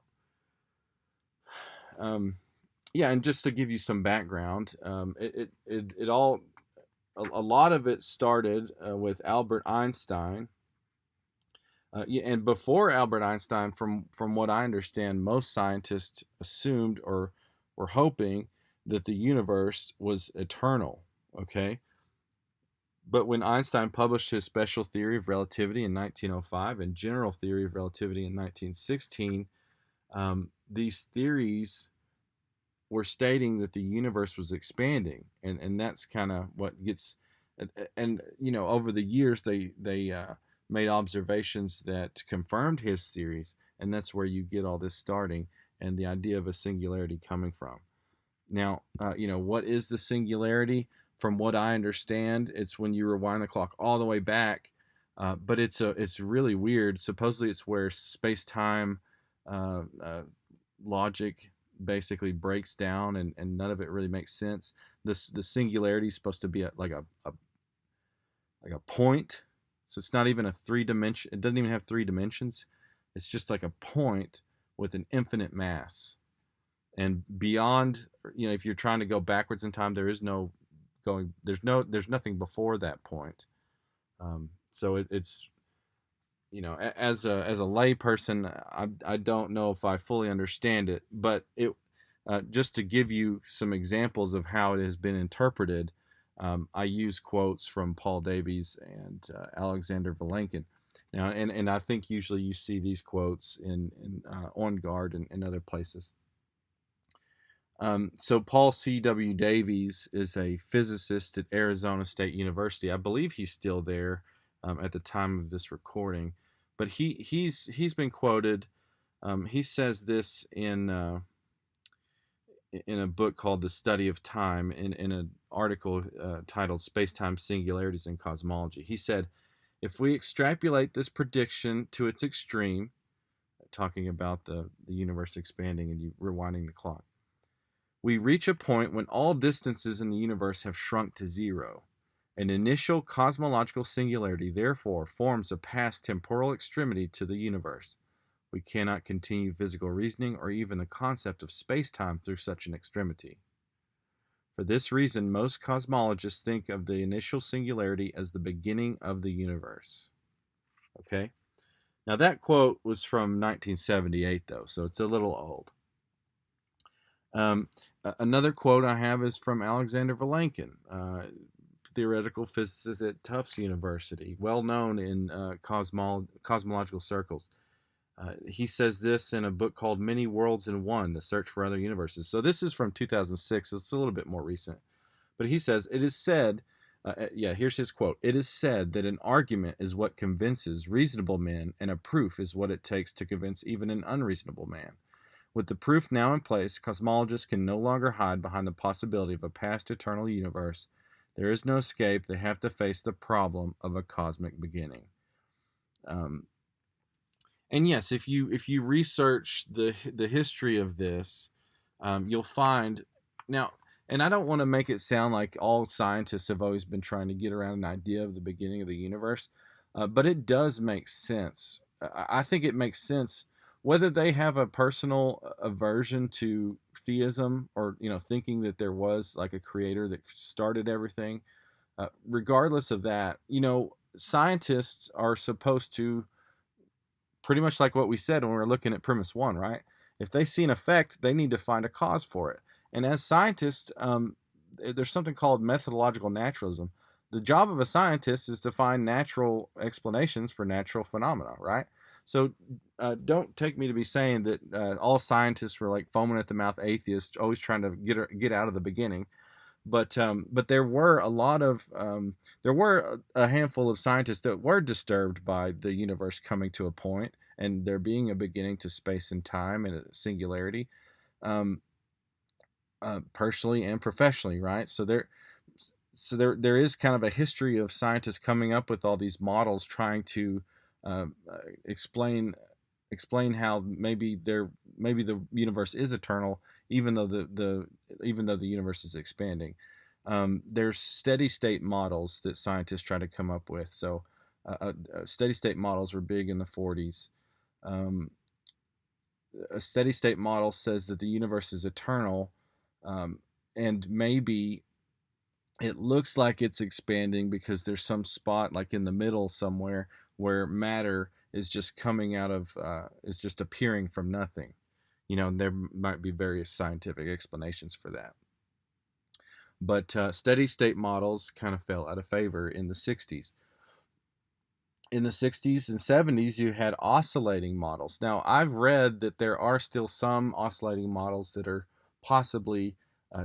yeah, and just to give you some background, a lot of it started with Albert Einstein. And before Albert Einstein, from what I understand, most scientists assumed or were hoping that the universe was eternal. Okay, but when Einstein published his special theory of relativity in 1905 and general theory of relativity in 1916, these theories were stating that the universe was expanding, and that's kind of what gets. And over the years they made observations that confirmed his theories, and that's where you get all this starting and the idea of a singularity coming from. Now, what is the singularity? From what I understand, it's when you rewind the clock all the way back, but it's really weird. Supposedly, it's where space-time logic basically breaks down, and none of it really makes sense. The singularity is supposed to be like a point. So it's not even a 3-dimension. It doesn't even have 3 dimensions. It's just like a point with an infinite mass. And beyond, if you're trying to go backwards in time, there is no going. There's nothing before that point. So it's as a lay person, I don't know if I fully understand it, but just to give you some examples of how it has been interpreted. I use quotes from Paul Davies and Alexander Vilenkin. Now, and I think usually you see these quotes in On Guard and other places. So Paul C.W. Davies is a physicist at Arizona State University. I believe he's still there at the time of this recording, but he's been quoted. He says this in a book called The Study of Time, in an article titled Space-Time Singularities in Cosmology. He said, if we extrapolate this prediction to its extreme, talking about the universe expanding and you rewinding the clock, we reach a point when all distances in the universe have shrunk to zero. An initial cosmological singularity, therefore, forms a past temporal extremity to the universe. We cannot continue physical reasoning or even the concept of space-time through such an extremity. For this reason, most cosmologists think of the initial singularity as the beginning of the universe. Okay? Now that quote was from 1978, though, so it's a little old. Another quote I have is from Alexander Vilenkin, theoretical physicist at Tufts University, well known in cosmological circles. He says this in a book called Many Worlds in One, The Search for Other Universes. So this is from 2006. So it's a little bit more recent. But he says, it is said, here's his quote. It is said that an argument is what convinces reasonable men, and a proof is what it takes to convince even an unreasonable man. With the proof now in place, cosmologists can no longer hide behind the possibility of a past eternal universe. There is no escape. They have to face the problem of a cosmic beginning. And yes, if you research the history of this, you'll find now. And I don't want to make it sound like all scientists have always been trying to get around an idea of the beginning of the universe, but it does make sense. I think it makes sense whether they have a personal aversion to theism or thinking that there was like a creator that started everything. Regardless of that, scientists are supposed to, pretty much like what we said when we were looking at premise one, right? If they see an effect, they need to find a cause for it. And as scientists, there's something called methodological naturalism. The job of a scientist is to find natural explanations for natural phenomena, right? So don't take me to be saying that all scientists were like foaming at the mouth atheists, always trying to get out of the beginning. But there were there were a handful of scientists that were disturbed by the universe coming to a point and there being a beginning to space and time and a singularity, personally and professionally, right? So there is kind of a history of scientists coming up with all these models, trying to explain how maybe the universe is eternal, even though the universe is expanding. There's steady state models that scientists try to come up with. So steady state models were big in the 40s. A steady state model says that the universe is eternal, and maybe it looks like it's expanding because there's some spot like in the middle somewhere where matter is just coming out of is just appearing from nothing. There might be various scientific explanations for that. But steady state models kind of fell out of favor in the 60s. In the 60s and 70s, you had oscillating models. Now, I've read that there are still some oscillating models that are possibly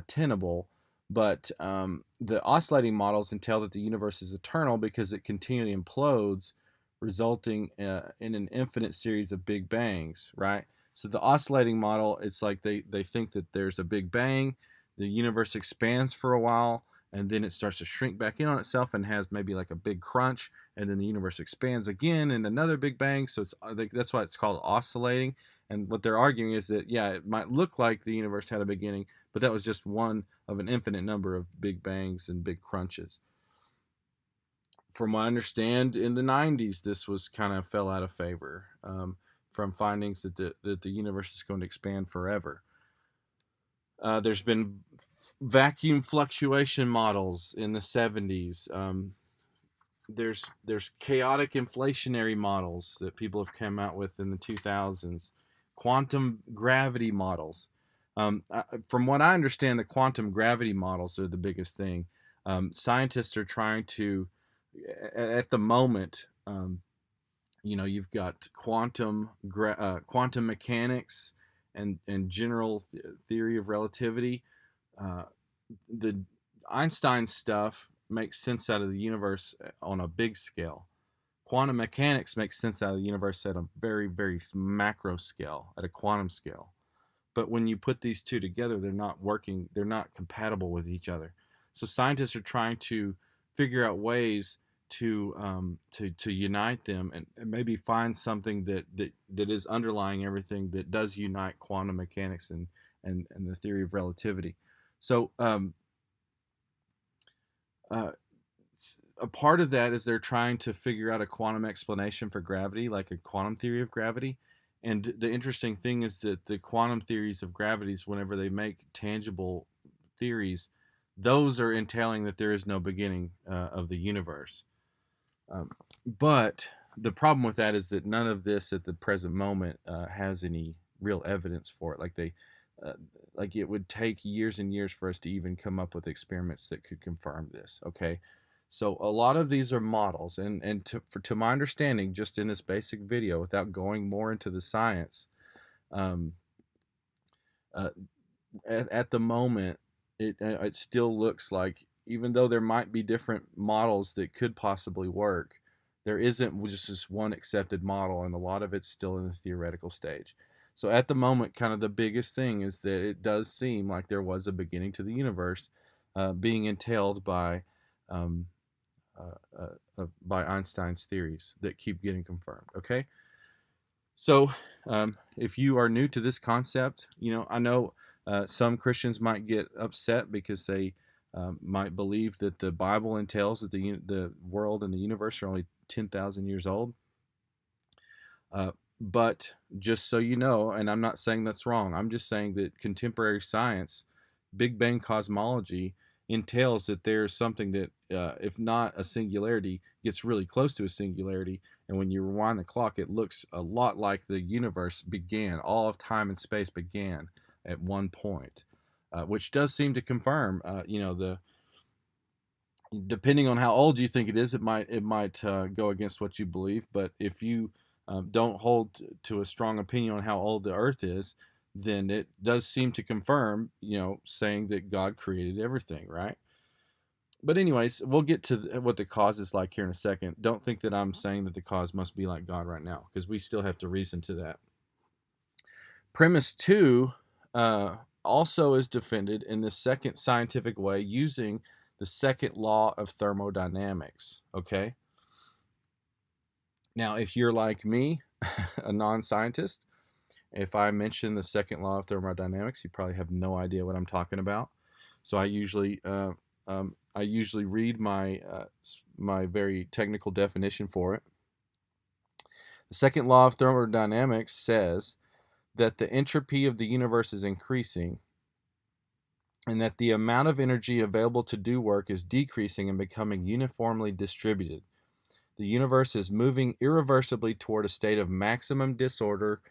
tenable, but the oscillating models entail that the universe is eternal because it continually implodes, resulting in an infinite series of big bangs, right? So the oscillating model, it's like they think that there's a big bang, the universe expands for a while, and then it starts to shrink back in on itself and has maybe like a big crunch, and then the universe expands again and another big bang. So that's why it's called oscillating. And what they're arguing is that, yeah, it might look like the universe had a beginning, but that was just one of an infinite number of big bangs and big crunches. From what I understand, in the 90s, this was kind of fell out of favor from findings that the universe is going to expand forever. There's been vacuum fluctuation models in the 70s. There's chaotic inflationary models that people have come out with in the 2000s. Quantum gravity models. From what I understand, the quantum gravity models are the biggest thing. Scientists are trying to, at the moment, You've got quantum mechanics and general theory of relativity. Uh, the Einstein stuff makes sense out of the universe on a big scale. Quantum mechanics makes sense out of the universe at a very, very macro scale, at a quantum scale. But when you put these two together, they're not working, they're not compatible with each other. So scientists are trying to figure out ways to unite them, and maybe find something that is underlying everything that does unite quantum mechanics and the theory of relativity. So uh, a part of that is they're trying to figure out a quantum explanation for gravity, like a quantum theory of gravity. And the interesting thing is that the quantum theories of gravities, whenever they make tangible theories, those are entailing that there is no beginning of the universe. But the problem with that is that none of this at the present moment has any real evidence for it. Uh, like it would take years and years for us to even come up with experiments that could confirm this. Okay, so a lot of these are models, and to my understanding, just in this basic video, without going more into the science, um, uh, at the moment, it still looks like, even though there might be different models that could possibly work, there isn't just this one accepted model, and a lot of it's still in the theoretical stage. So at the moment, kind of the biggest thing is that it does seem like there was a beginning to the universe, being entailed um, by Einstein's theories that keep getting confirmed. Okay, so if you are new to this concept, I know some Christians might get upset because they might believe that the Bible entails that the world and the universe are only 10,000 years old. But just so you know, and I'm not saying that's wrong, I'm just saying that contemporary science, Big Bang cosmology, entails that there's something that, if not a singularity, gets really close to a singularity. And when you rewind the clock, it looks a lot like the universe began, all of time and space began at one point, which does seem to confirm, the depending on how old you think it is, it might go against what you believe. But if you don't hold to a strong opinion on how old the Earth is, then it does seem to confirm, saying that God created everything, right? But anyways, we'll get to what the cause is like here in a second. Don't think that I'm saying that the cause must be like God right now, because we still have to reason to that. Premise two also is defended in the second scientific way using the second law of thermodynamics. Okay. Now, if you're like me, a non-scientist, if I mention the second law of thermodynamics, you probably have no idea what I'm talking about. So I usually read my very technical definition for it. The second law of thermodynamics says that the entropy of the universe is increasing, and that the amount of energy available to do work is decreasing and becoming uniformly distributed. The universe is moving irreversibly toward a state of maximum disorder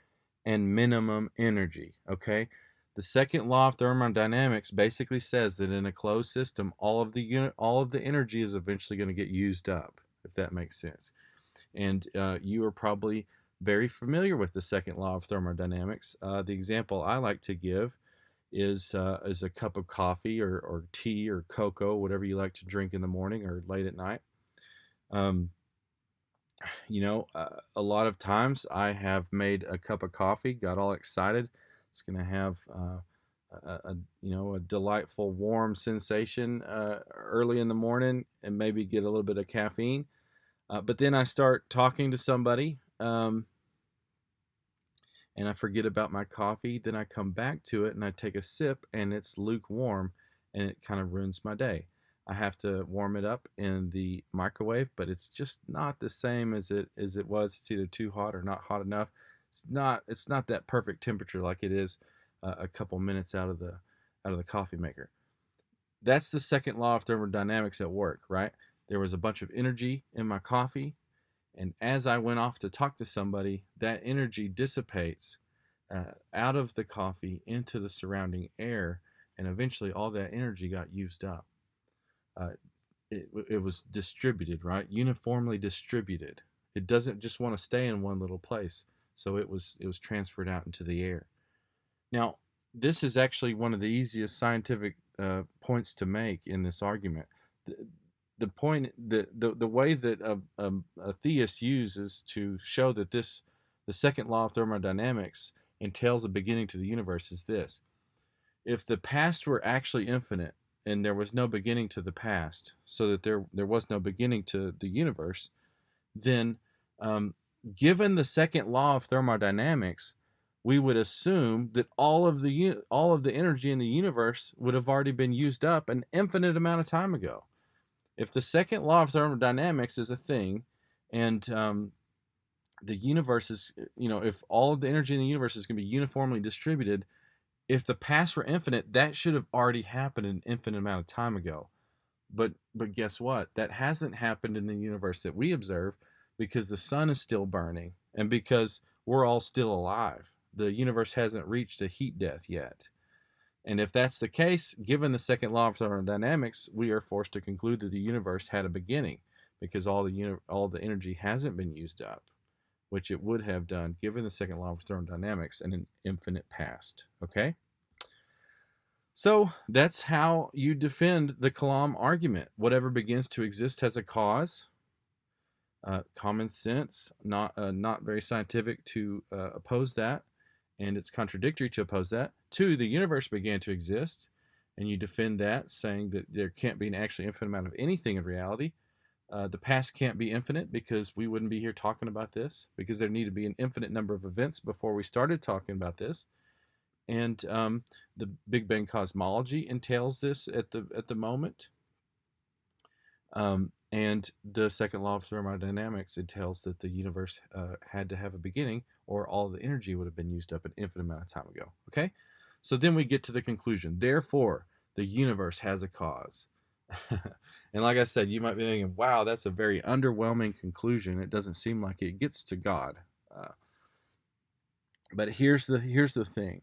and minimum energy. Okay? The second law of thermodynamics basically says that in a closed system, all of the energy is eventually going to get used up, if that makes sense. And you are probably very familiar with the second law of thermodynamics. The example I like to give is a cup of coffee or tea or cocoa, whatever you like to drink in the morning or late at night. Um, a lot of times I have made a cup of coffee, got all excited. It's going to have a delightful warm sensation early in the morning, and maybe get a little bit of caffeine. But then I start talking to somebody, and I forget about my coffee. Then I come back to it and I take a sip, and it's lukewarm, and it kind of ruins my day. I have to warm it up in the microwave, but it's just not the same as it was. It's either too hot or not hot enough. It's not that perfect temperature like it is a couple minutes out of the coffee maker. That's the second law of thermodynamics at work, right? There was a bunch of energy in my coffee, and as I went off to talk to somebody, that energy dissipates out of the coffee into the surrounding air, and eventually all that energy got used up. Uh, it was distributed, right? Uniformly distributed. It doesn't just want to stay in one little place. So it was transferred out into the air. Now, this is actually one of the easiest scientific points to make in this argument. The point the way that a theist uses to show that the second law of thermodynamics entails a beginning to the universe is this: if the past were actually infinite and there was no beginning to the past, so that there was no beginning to the universe, then given the second law of thermodynamics, we would assume that all of the energy in the universe would have already been used up an infinite amount of time ago. If the second law of thermodynamics is a thing, and the universe is, if all of the energy in the universe is going to be uniformly distributed, if the past were infinite, that should have already happened an infinite amount of time ago. But guess what? That hasn't happened in the universe that we observe, because the sun is still burning and because we're all still alive. The universe hasn't reached a heat death yet. And if that's the case, given the second law of thermodynamics, we are forced to conclude that the universe had a beginning, because all the energy hasn't been used up, which it would have done given the second law of thermodynamics in an infinite past. Okay? So that's how you defend the Kalam argument. Whatever begins to exist has a cause. Common sense, not very scientific to oppose that, and it's contradictory to oppose that. 2, the universe began to exist, and you defend that, saying that there can't be an actually infinite amount of anything in reality. The past can't be infinite, because we wouldn't be here talking about this, because there need to be an infinite number of events before we started talking about this. And the Big Bang cosmology entails this at the moment. And the second law of thermodynamics entails that the universe had to have a beginning, or all the energy would have been used up an infinite amount of time ago. Okay? So then we get to the conclusion. Therefore, the universe has a cause. And like I said, you might be thinking, wow, that's a very underwhelming conclusion. It doesn't seem like it gets to God. But here's the thing.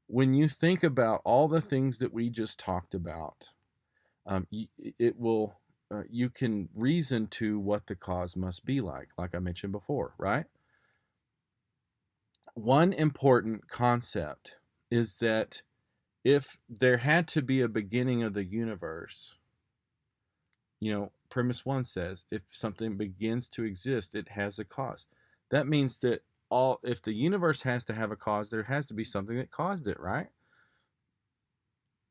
When you think about all the things that we just talked about, you can reason to what the cause must be like I mentioned before, right? One important concept is that if there had to be a beginning of the universe, premise 1 says if something begins to exist, it has a cause. That means that if the universe has to have a cause, there has to be something that caused it, right?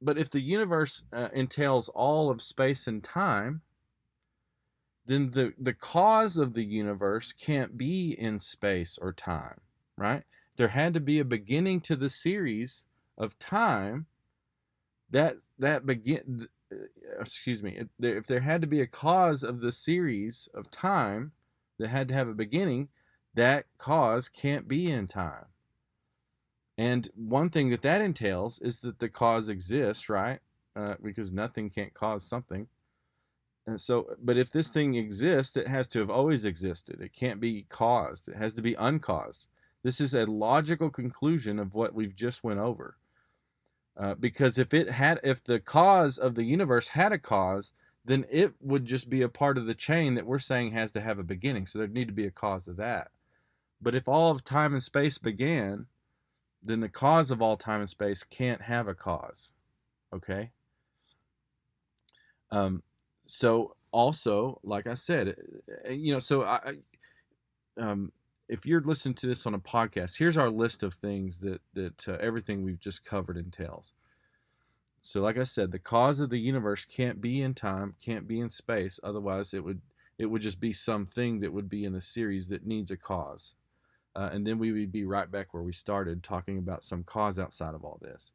But if the universe entails all of space and time, then the cause of the universe can't be in space or time, right? There had to be a beginning to the series of time if there had to be a cause of the series of time that had to have a beginning, that cause can't be in time. And one thing that entails is that the cause exists, right? Because nothing can't cause something. And so, but if this thing exists, it has to have always existed. It can't be caused. It has to be uncaused. This is a logical conclusion of what we've just went over. Because if the cause of the universe had a cause, then it would just be a part of the chain that we're saying has to have a beginning. So there'd need to be a cause of that. But if all of time and space began, then the cause of all time and space can't have a cause. Okay? So also, like I said, if you're listening to this on a podcast, here's our list of things that everything we've just covered entails. So like I said, the cause of the universe can't be in time, can't be in space. Otherwise, it would just be something that would be in the series that needs a cause. And then we would be right back where we started, talking about some cause outside of all this.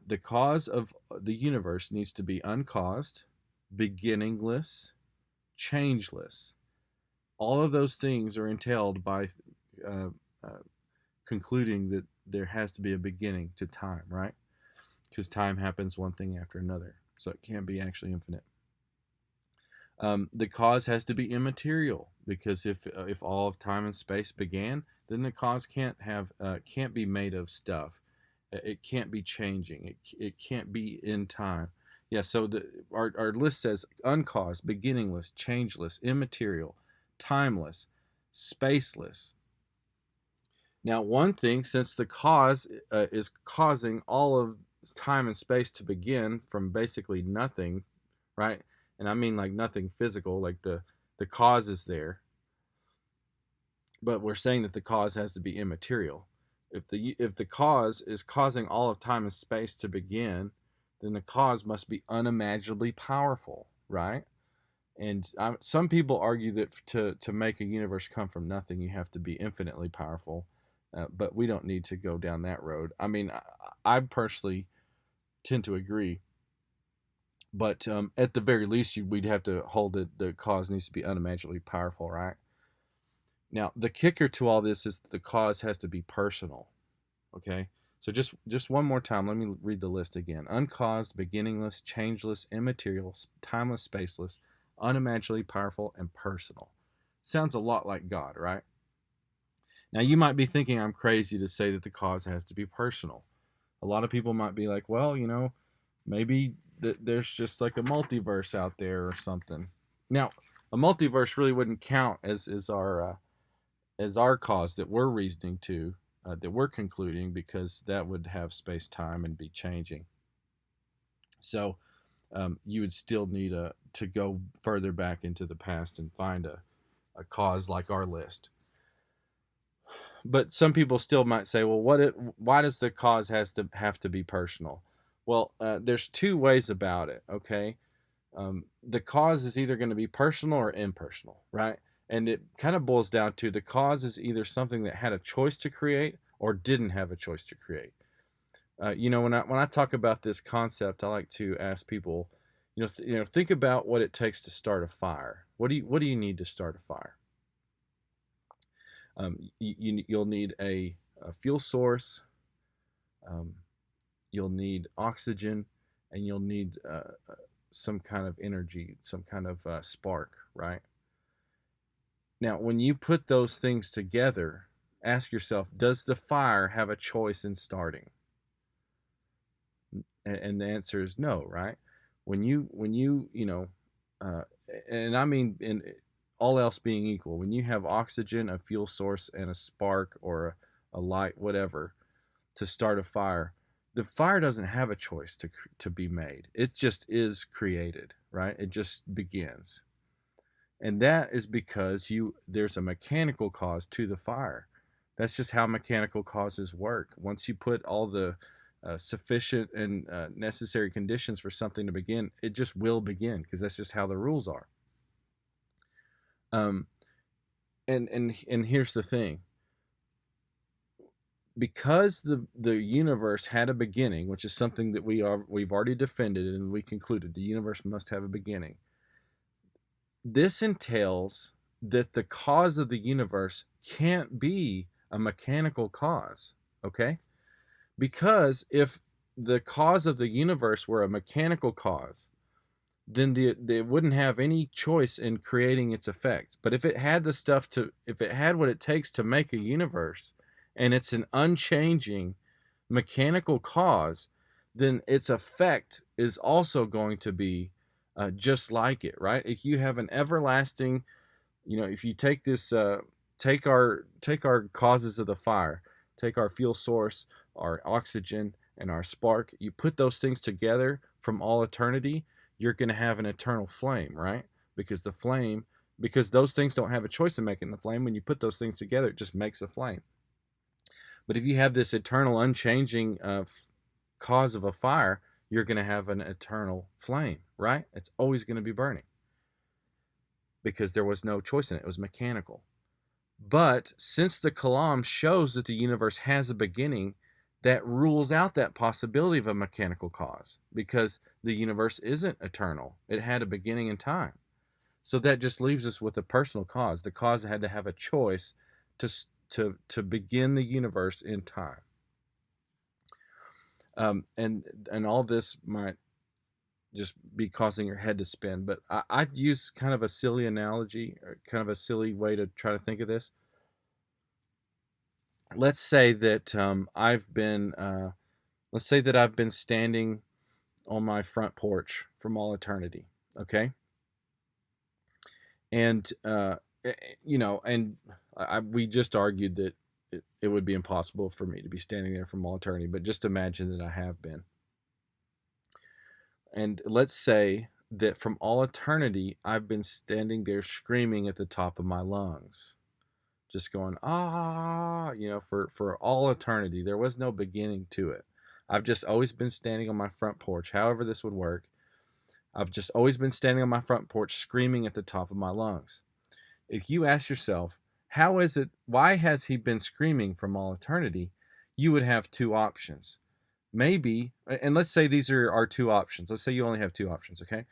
The cause of the universe needs to be uncaused, beginningless, changeless. All of those things are entailed by concluding that there has to be a beginning to time, right? Because time happens one thing after another, so it can't be actually infinite. The cause has to be immaterial, because if all of time and space began, then the cause can't be made of stuff. It can't be changing. It can't be in time. Yeah, so our list says uncaused, beginningless, changeless, immaterial, timeless, spaceless. Now, one thing, since the cause is causing all of time and space to begin from basically nothing, right? And I mean like nothing physical, like the cause is there, but we're saying that the cause has to be immaterial. If the cause is causing all of time and space to begin, then the cause must be unimaginably powerful, right? And some people argue that to make a universe come from nothing, you have to be infinitely powerful. But we don't need to go down that road. I mean, I personally tend to agree. But at the very least, we'd have to hold that the cause needs to be unimaginably powerful, right? Now, the kicker to all this is that the cause has to be personal. Okay? So just one more time, let me read the list again. Uncaused, beginningless, changeless, immaterial, timeless, spaceless, unimaginably powerful, and personal. Sounds a lot like God, right? Now, you might be thinking I'm crazy to say that the cause has to be personal. A lot of people might be like, well, maybe there's just like a multiverse out there or something. Now, a multiverse really wouldn't count as our cause that we're reasoning to, that we're concluding, because that would have space time and be changing. So you would still need to go further back into the past and find a cause like our list. But some people still might say, well, why does the cause have to be personal? Well, there's two ways about it, okay? The cause is either going to be personal or impersonal, right? And it kind of boils down to the cause is either something that had a choice to create or didn't have a choice to create. When I talk about this concept, I like to ask people, think about what it takes to start a fire. What do you need to start a fire? You'll need a fuel source. You'll need oxygen, and you'll need some kind of energy, some kind of spark, right? Now, when you put those things together, ask yourself, does the fire have a choice in starting? And the answer is no, right? When you and I mean, in all else being equal, when you have oxygen, a fuel source, and a spark or a light, whatever, to start a fire, the fire doesn't have a choice to be made. It just is created, right? It just begins. And that is because there's a mechanical cause to the fire. That's just how mechanical causes work. Once you put all the sufficient and necessary conditions for something to begin, it just will begin, because that's just how the rules are. And here's the thing. Because the universe had a beginning, which is something that we've already defended and we concluded, the universe must have a beginning. This entails that the cause of the universe can't be a mechanical cause, okay? Because if the cause of the universe were a mechanical cause, then it wouldn't have any choice in creating its effects. But if it had if it had what it takes to make a universe, and it's an unchanging mechanical cause, then its effect is also going to be just like it, right? If you have an everlasting, if you take this, take our causes of the fire, take our fuel source, our oxygen, and our spark, you put those things together from all eternity, you're going to have an eternal flame, right? Because those things don't have a choice in making the flame. When you put those things together, it just makes a flame. But if you have this eternal, unchanging cause of a fire, you're going to have an eternal flame, right? It's always going to be burning because there was no choice in it. It was mechanical. But since the Kalam shows that the universe has a beginning, that rules out that possibility of a mechanical cause, because the universe isn't eternal. It had a beginning in time. So that just leaves us with a personal cause. The cause had to have a choice to begin the universe in time. And all this might just be causing your head to spin, but I'd use kind of a silly analogy, or kind of a silly way to try to think of this. Let's say that I've been standing on my front porch from all eternity, okay? And you know, and we just argued that it would be impossible for me to be standing there from all eternity, but just imagine that I have been. And let's say that from all eternity, I've been standing there screaming at the top of my lungs, just going, ah, you know, for all eternity. There was no beginning to it. I've just always been standing on my front porch, however this would work. I've just always been standing on my front porch screaming at the top of my lungs. If you ask yourself, how is it, why has he been screaming from all eternity? You would have two options. Maybe, and let's say these are our two options. Let's say you only have two options, okay?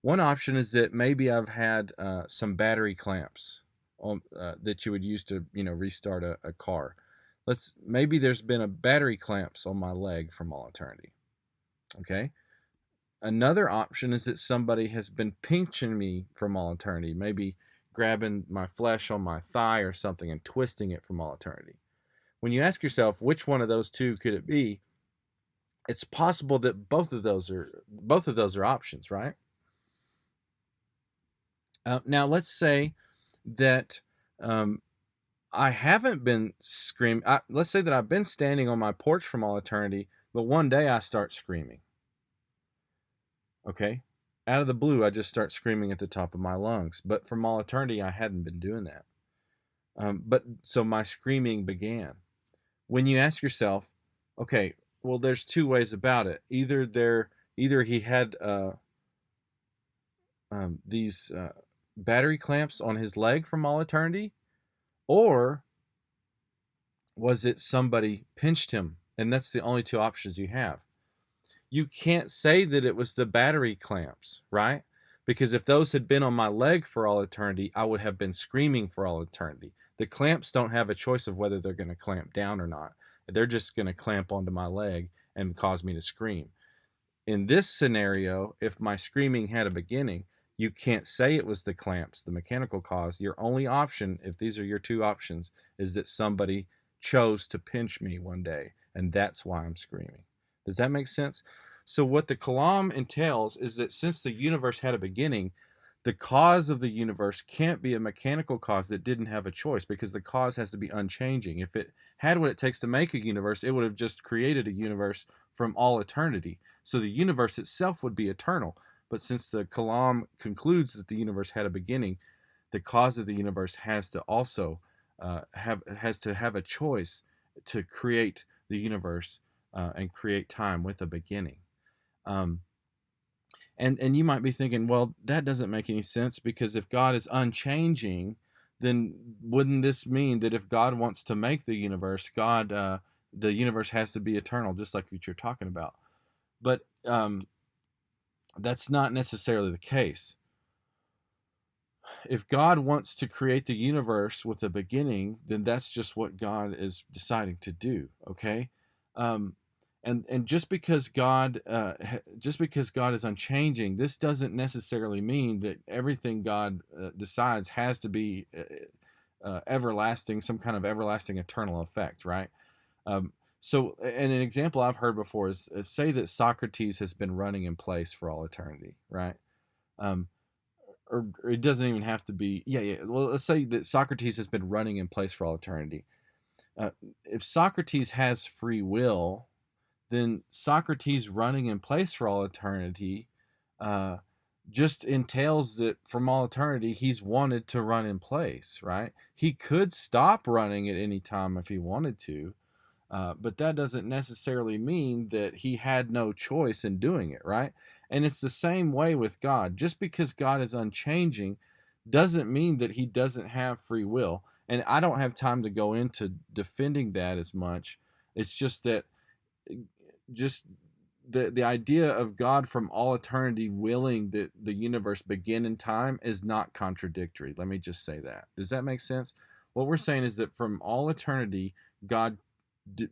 One option is that maybe I've had some battery clamps that you would use to, you know, restart a car. Maybe there's been a battery clamps on my leg from all eternity, okay? Another option is that somebody has been pinching me from all eternity, maybe grabbing my flesh on my thigh or something and twisting it from all eternity. When you ask yourself which one of those two could it be, it's possible that both of those are options, right? Now let's say that I haven't been screaming. Let's say that I've been standing on my porch from all eternity, but one day I start screaming. Okay? Out of the blue, I just start screaming at the top of my lungs. But from all eternity, I hadn't been doing that. But so my screaming began. When you ask yourself, okay, well, there's two ways about it. Either he had these battery clamps on his leg from all eternity, or was it somebody pinched him? And that's the only two options you have. You can't say that it was the battery clamps, right? Because if those had been on my leg for all eternity, I would have been screaming for all eternity. The clamps don't have a choice of whether they're going to clamp down or not. They're just going to clamp onto my leg and cause me to scream. In this scenario, if my screaming had a beginning, you can't say it was the clamps, the mechanical cause. Your only option, if these are your two options, is that somebody chose to pinch me one day, and that's why I'm screaming. Does that make sense? So what the Kalam entails is that since the universe had a beginning, the cause of the universe can't be a mechanical cause that didn't have a choice, because the cause has to be unchanging. If it had what it takes to make a universe, it would have just created a universe from all eternity. So the universe itself would be eternal. But since the Kalam concludes that the universe had a beginning, the cause of the universe has to also have a choice to create the universe and create time with a beginning. And you might be thinking, well, that doesn't make any sense, because if God is unchanging, then wouldn't this mean that if God wants to make the universe, the universe has to be eternal, just like what you're talking about? But that's not necessarily the case. If God wants to create the universe with a beginning, then that's just what God is deciding to do. Okay. And just because God is unchanging, this doesn't necessarily mean that everything God decides has to be everlasting, some kind of everlasting eternal effect, right? So, and an example I've heard before is say that Socrates has been running in place for all eternity, right? Or it doesn't even have to be. Yeah. Well, let's say that Socrates has been running in place for all eternity. If Socrates has free will, then Socrates running in place for all eternity just entails that from all eternity he's wanted to run in place, right? He could stop running at any time if he wanted to, but that doesn't necessarily mean that he had no choice in doing it, right? And it's the same way with God. Just because God is unchanging doesn't mean that he doesn't have free will. And I don't have time to go into defending that as much. It's just that just the idea of God from all eternity willing that the universe begin in time is not contradictory. Let me just say that. Does that make sense? What we're saying is that from all eternity, God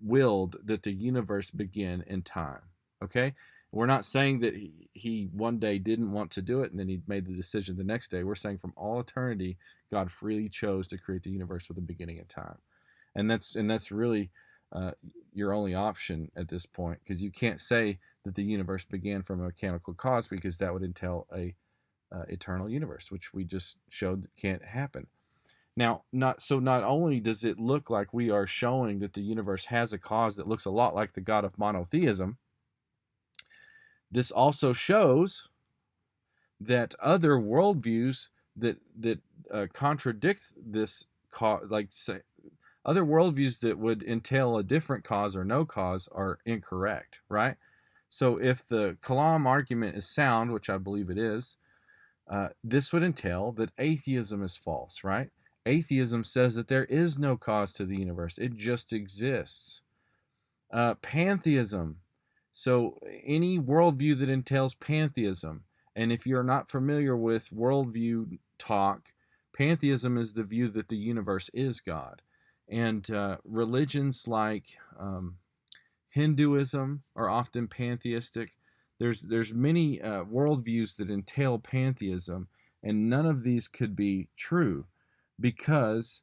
willed that the universe begin in time. Okay? We're not saying that he one day didn't want to do it and then he made the decision the next day. We're saying from all eternity, God freely chose to create the universe with a beginning in time. And that's really your only option at this point, because you can't say that the universe began from a mechanical cause, because that would entail a eternal universe, which we just showed can't happen. Now, not only does it look like we are showing that the universe has a cause that looks a lot like the God of monotheism, this also shows that other worldviews that contradict this like say other worldviews that would entail a different cause or no cause are incorrect, right? So if the Kalam argument is sound, which I believe it is, this would entail that atheism is false, right? Atheism says that there is no cause to the universe, it just exists. Pantheism. So any worldview that entails pantheism, and if you're not familiar with worldview talk, pantheism is the view that the universe is God. And religions like Hinduism are often pantheistic. There's many worldviews that entail pantheism, and none of these could be true, because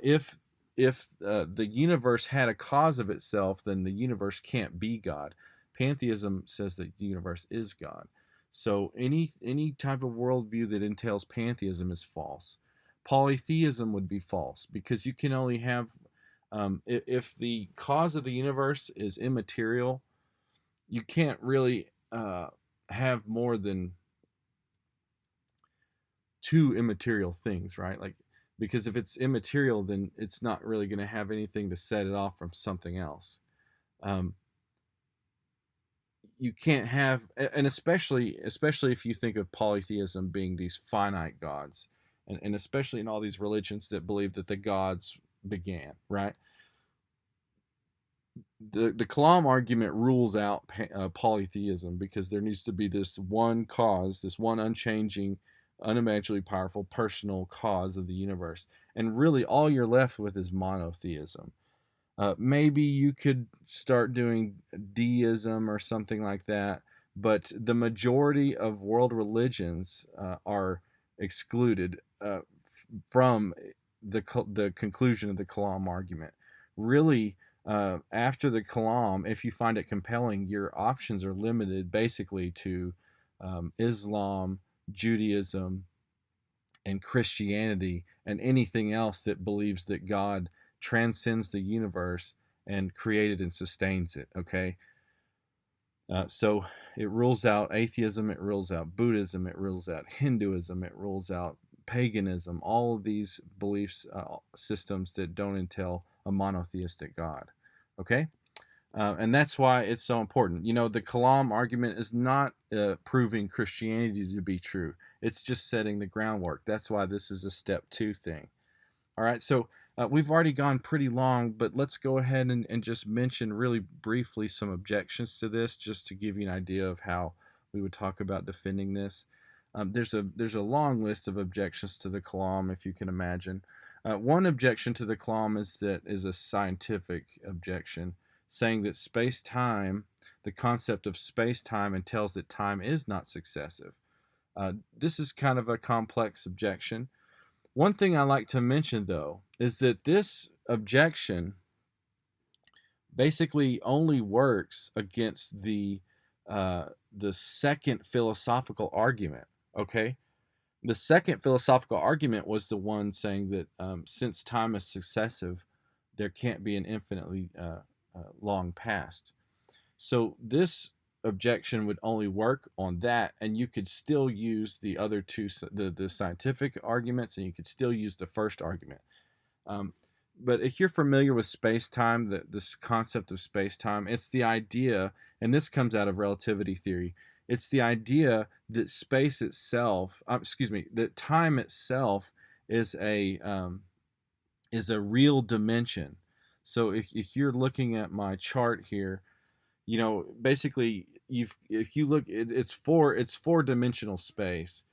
if the universe had a cause of itself, then the universe can't be God. Pantheism says that the universe is God. So any type of worldview that entails pantheism is false. Polytheism would be false, because you can only have if the cause of the universe is immaterial, you can't really have more than two immaterial things, right? Like, because if it's immaterial, then it's not really going to have anything to set it off from something else. Um, you can't have, and especially if you think of polytheism being these finite gods, and especially in all these religions that believe that the gods began, right? The Kalam argument rules out polytheism, because there needs to be this one cause, this one unchanging, unimaginably powerful personal cause of the universe, and really all you're left with is monotheism. Maybe you could start doing deism or something like that, but the majority of world religions are excluded from the conclusion of the Kalam argument. Really, after the Kalam, if you find it compelling, your options are limited basically to Islam, Judaism, and Christianity, and anything else that believes that God transcends the universe and created and sustains it. Okay, so it rules out atheism, it rules out Buddhism, it rules out Hinduism, it rules out paganism, all of these beliefs systems that don't entail a monotheistic God. Okay, and that's why it's so important. You know, the Kalam argument is not proving Christianity to be true. It's just setting the groundwork. That's why this is a step 2 thing. All right, so we've already gone pretty long, but let's go ahead and just mention really briefly some objections to this, just to give you an idea of how we would talk about defending this. There's a long list of objections to the Kalam, if you can imagine. One objection to the Kalam is a scientific objection, saying that space-time, the concept of space-time, entails that time is not successive. This is kind of a complex objection. One thing I like to mention, though, is that this objection basically only works against the second philosophical argument. Okay, the second philosophical argument was the one saying that since time is successive, there can't be an infinitely long past. So this objection would only work on that, and you could still use the other two, the scientific arguments, and you could still use the first argument. But if you're familiar with space-time, this concept of space-time, it's the idea, and this comes out of relativity theory, it's the idea that space itself, that time itself is a real dimension. So if you're looking at my chart here, you know, basically, if you look, it's four-dimensional space.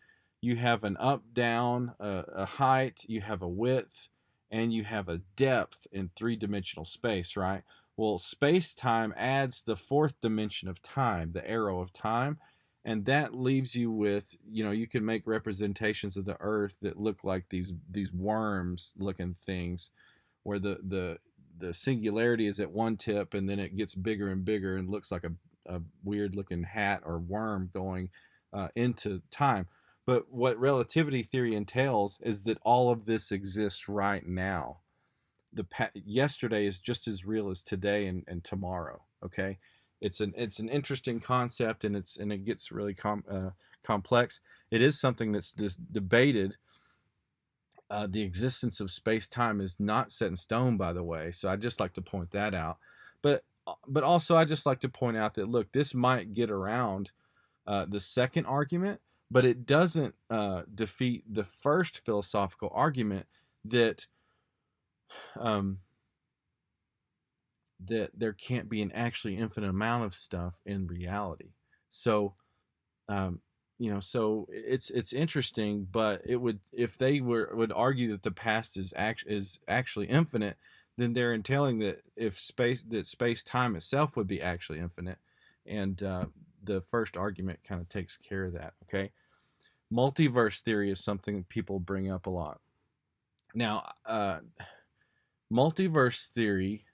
You have an up, down, a height, you have a width, and you have a depth in three-dimensional space, right? Well, space-time adds the fourth dimension of time, the arrow of time, and that leaves you with, you know, you can make representations of the Earth that look like these worms-looking things, where the singularity is at one tip, and then it gets bigger and bigger and looks like a weird looking hat or worm going into time. But what relativity theory entails is that all of this exists right now. Yesterday is just as real as today and tomorrow. Okay, it's an interesting concept, and it gets really complex. It is something that's just debated. The existence of space time is not set in stone, by the way. So I just like to point that out. But also I just like to point out that, look, this might get around the second argument, but it doesn't defeat the first philosophical argument that um, that there can't be an actually infinite amount of stuff in reality. So um, so it's interesting, but it would, if they would argue that the past is actually infinite, then they're entailing that if space time itself would be actually infinite, and the first argument kind of takes care of that. Okay, multiverse theory is something people bring up a lot. Now, multiverse theory,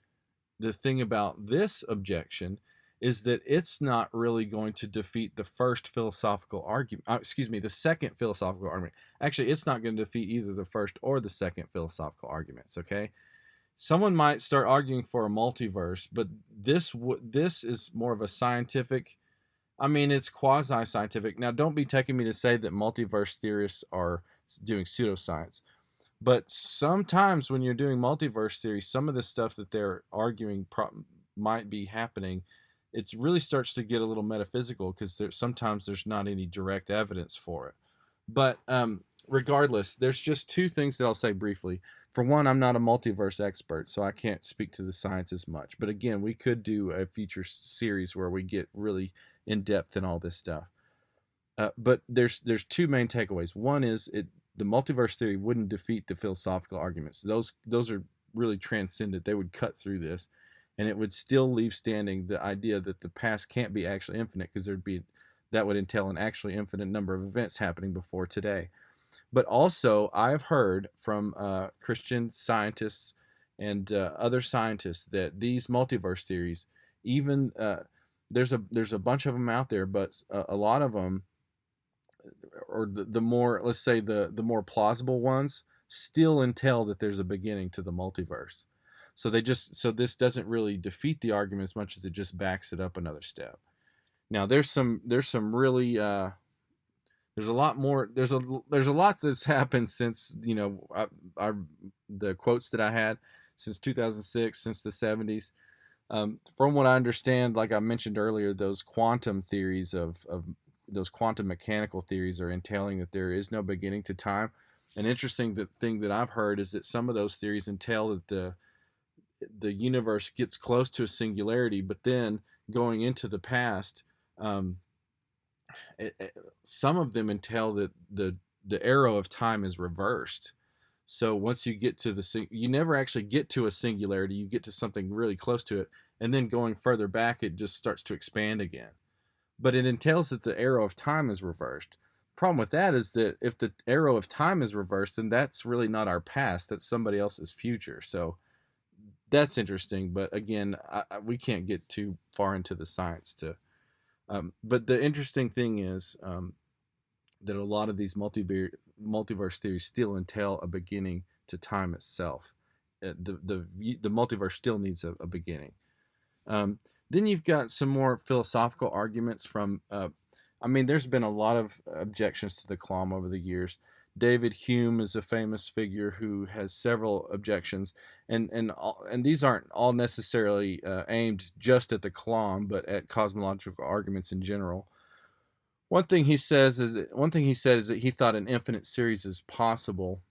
the thing about this objection is that it's not really going to defeat the first philosophical argument. The second philosophical argument. Actually, it's not going to defeat either the first or the second philosophical arguments. Okay, someone might start arguing for a multiverse, but this is more of a scientific. I mean, it's quasi-scientific. Now, don't be taking me to say that multiverse theorists are doing pseudoscience. But sometimes when you're doing multiverse theory, some of the stuff that they're arguing might be happening. It really starts to get a little metaphysical because sometimes there's not any direct evidence for it. But regardless, there's just two things that I'll say briefly. For one, I'm not a multiverse expert, so I can't speak to the science as much. But again, we could do a future series where we get really in depth in all this stuff. But there's two main takeaways. One is the multiverse theory wouldn't defeat the philosophical arguments. Those are really transcendent. They would cut through this, and it would still leave standing the idea that the past can't be actually infinite, because that would entail an actually infinite number of events happening before today. But also, I've heard from Christian scientists and other scientists that these multiverse theories, even there's a bunch of them out there, but a lot of them, or the more, let's say the more plausible ones, still entail that there's a beginning to the multiverse. So this doesn't really defeat the argument as much as it just backs it up another step. Now there's some really there's a lot more. There's a lot that's happened since the quotes that I had since 2006, since the 70s. From what I understand, like I mentioned earlier, those quantum theories of those quantum mechanical theories are entailing that there is no beginning to time. An interesting thing that I've heard is that some of those theories entail that the universe gets close to a singularity, but then going into the past, some of them entail that the arrow of time is reversed. So once you get to you never actually get to a singularity, you get to something really close to it, and then going further back, it just starts to expand again. But it entails that the arrow of time is reversed. Problem with that is that if the arrow of time is reversed, then that's really not our past, that's somebody else's future. So that's interesting, but again, we can't get too far into the science to. But the interesting thing is that a lot of these multiverse theories still entail a beginning to time itself. The multiverse still needs a beginning. Then you've got some more philosophical arguments from. There's been a lot of objections to the Kalam over the years. David Hume is a famous figure who has several objections, and these aren't all necessarily aimed just at the Kalam, but at cosmological arguments in general. One thing he said is that he thought an infinite series is possible.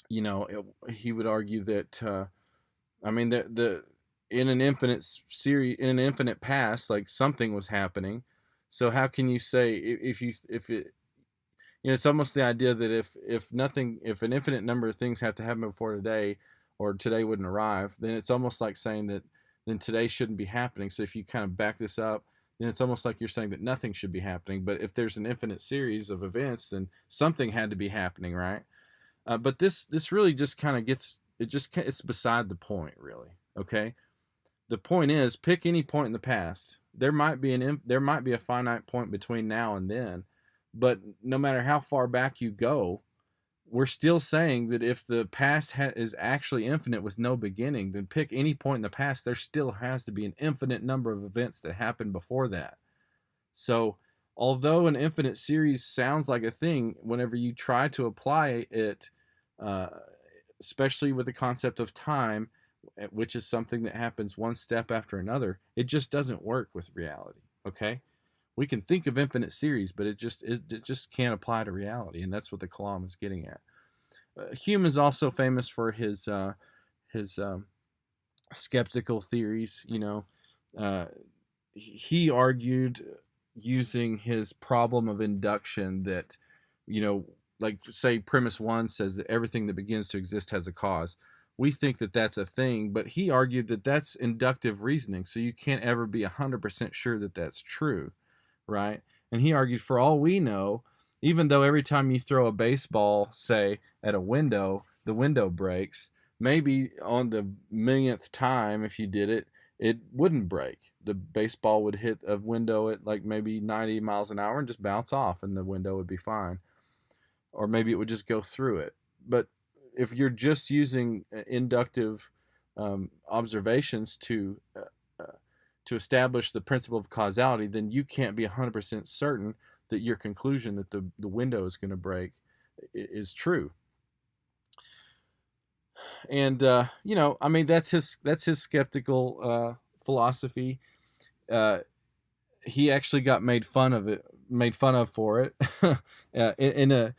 He would argue that in an infinite series, in an infinite past, like something was happening. So how can you say if it it's almost the idea that if an infinite number of things have to happen before today, or today wouldn't arrive, then it's almost like saying that then today shouldn't be happening. So if you kind of back this up, then it's almost like you're saying that nothing should be happening. But if there's an infinite series of events, then something had to be happening, right? But this really just kind of it's beside the point, really. Okay, the point is, pick any point in the past. There might be a finite point between now and then, But no matter how far back you go, we're still saying that if the past is actually infinite with no beginning, then pick any point in the past, there still has to be an infinite number of events that happened before that. So, although an infinite series sounds like a thing, whenever you try to apply it, uh, especially with the concept of time, which is something that happens one step after another, it just doesn't work with reality. Okay, we can think of infinite series, but it just can't apply to reality, and that's what the Kalam is getting at. Hume is also famous for his skeptical theories. Uh, he argued using his problem of induction that, you know, like say premise one says that everything that begins to exist has a cause. We think that that's a thing, but he argued that that's inductive reasoning, so you can't ever be 100% sure that that's true, right? And he argued for all we know, even though every time you throw a baseball, say, at a window, the window breaks, maybe on the millionth time, if you did it, it wouldn't break. The baseball would hit a window at like maybe 90 miles an hour and just bounce off, and the window would be fine. Or maybe it would just go through it. But if you're just using inductive observations to establish the principle of causality, then you can't be 100% certain that your conclusion that the window is going to break is true. And I mean, that's his skeptical philosophy. He actually got made fun of for it. In a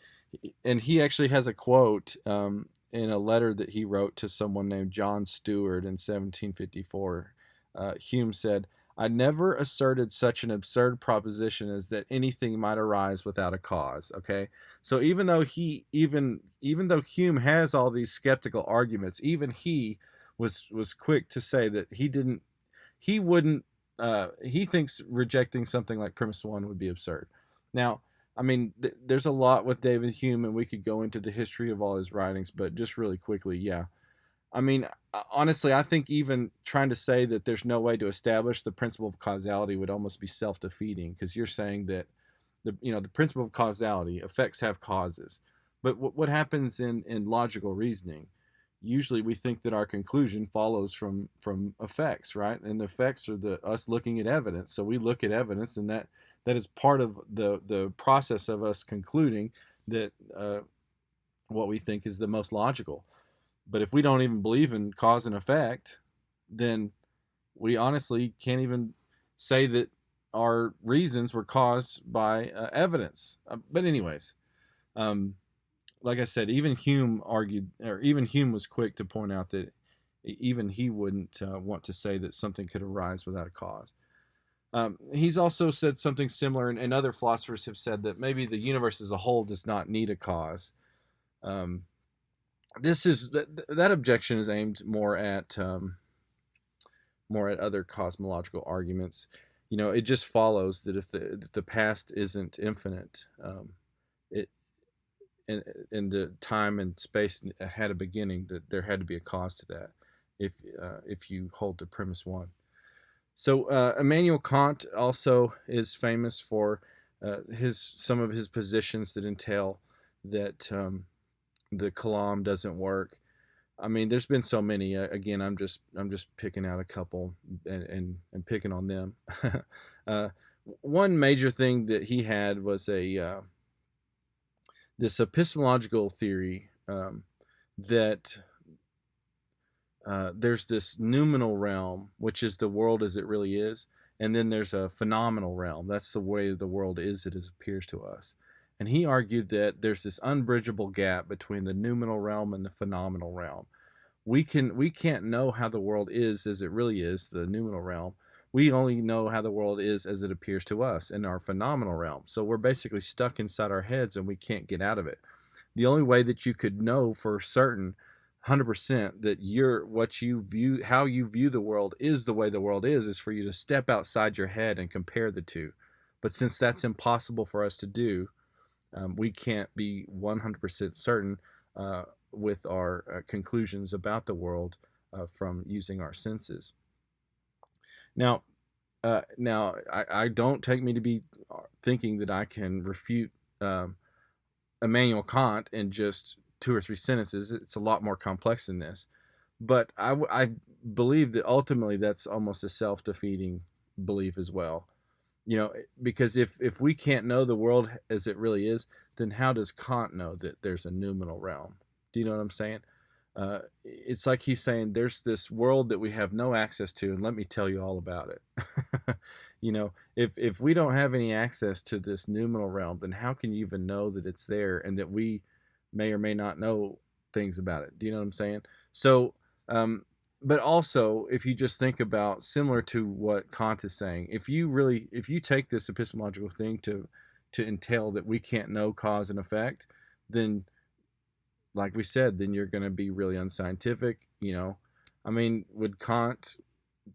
and he actually has a quote in a letter that he wrote to someone named John Stewart in 1754. Hume said, "I never asserted such an absurd proposition as that anything might arise without a cause." Okay, so even though Hume has all these skeptical arguments, even he was quick to say that he wouldn't he thinks rejecting something like premise one would be absurd. Now, I mean, there's a lot with David Hume, and we could go into the history of all his writings, but just really quickly, yeah. I mean, honestly, I think even trying to say that there's no way to establish the principle of causality would almost be self-defeating, because you're saying that the principle of causality, effects have causes, but what happens in logical reasoning? Usually, we think that our conclusion follows from effects, right? And the effects are us looking at evidence. So we look at evidence, and that is part of the process of us concluding that what we think is the most logical. But if we don't even believe in cause and effect, then we honestly can't even say that our reasons were caused by evidence. But anyways, like I said, even Hume was quick to point out that even he wouldn't want to say that something could arise without a cause. He's also said something similar, and other philosophers have said that maybe the universe as a whole does not need a cause. That objection is aimed more at other cosmological arguments. It just follows that if the past isn't infinite, it and the time and space had a beginning, that there had to be a cause to that. If you hold to premise one. So Immanuel Kant also is famous for some of his positions that entail that the Kalam doesn't work. I mean, there's been so many. Again, I'm just picking out a couple and picking on them. One major thing that he had was this epistemological theory that there's this noumenal realm, which is the world as it really is, and then there's a phenomenal realm. That's the way the world is as it appears to us. And he argued that there's this unbridgeable gap between the noumenal realm and the phenomenal realm. We can't know how the world is as it really is, the noumenal realm. We only know how the world is as it appears to us in our phenomenal realm. So we're basically stuck inside our heads and we can't get out of it. The only way that you could know for certain 100% that how you view the world is the way the world is for you to step outside your head and compare the two. But since that's impossible for us to do, we can't be 100% certain with our conclusions about the world from using our senses. Now, I don't take me to be thinking that I can refute Immanuel Kant in just 2 or 3 sentences. It's a lot more complex than this. But I believe that ultimately that's almost a self-defeating belief as well. Because if we can't know the world as it really is, then how does Kant know that there's a noumenal realm? Do you know what I'm saying? It's like he's saying there's this world that we have no access to, and let me tell you all about it. If we don't have any access to this noumenal realm, then how can you even know that it's there and that we may or may not know things about it? Do you know what I'm saying? So, but also, if you just think about similar to what Kant is saying, if you take this epistemological thing to entail that we can't know cause and effect, then, like we said, then you're going to be really unscientific. I mean, would Kant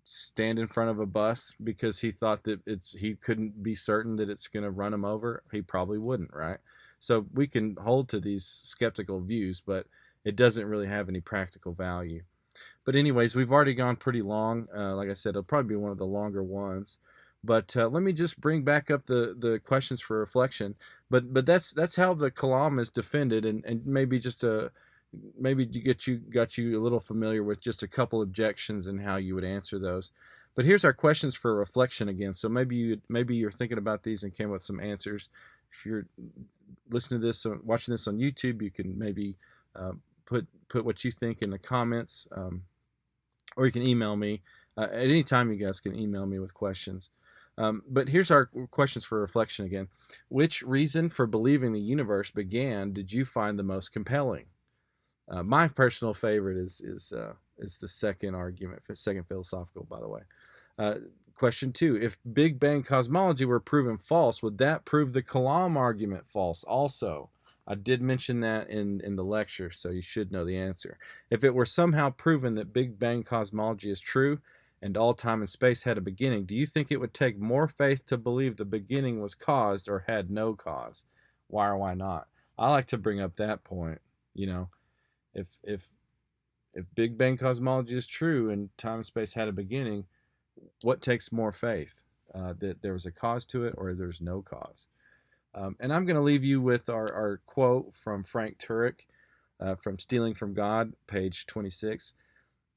stand in front of a bus because he thought that he couldn't be certain that it's going to run him over? He probably wouldn't, right? So we can hold to these skeptical views, but it doesn't really have any practical value. But anyways, we've already gone pretty long. Like I said, it'll probably be one of the longer ones. But let me just bring back up the questions for reflection. But that's how the Kalam is defended, and maybe got you a little familiar with just a couple objections and how you would answer those. But here's our questions for reflection again. So maybe you're thinking about these and came up with some answers. If you're listening to this, watching this on YouTube, you can maybe put what you think in the comments, or you can email me. At any time, you guys can email me with questions. But here's our questions for reflection again. Which reason for believing the universe began did you find the most compelling? My personal favorite is the second argument, second philosophical, by the way. Question 2: if Big Bang cosmology were proven false, would that prove the Kalam argument false also? I did mention that in the lecture, so you should know the answer. If it were somehow proven that Big Bang cosmology is true and all time and space had a beginning, do you think it would take more faith to believe the beginning was caused or had no cause? Why or why not? I like to bring up that point. If Big Bang cosmology is true and time and space had a beginning, what takes more faith? That there was a cause to it or there's no cause? And I'm going to leave you with our quote from Frank Turek from Stealing from God, page 26.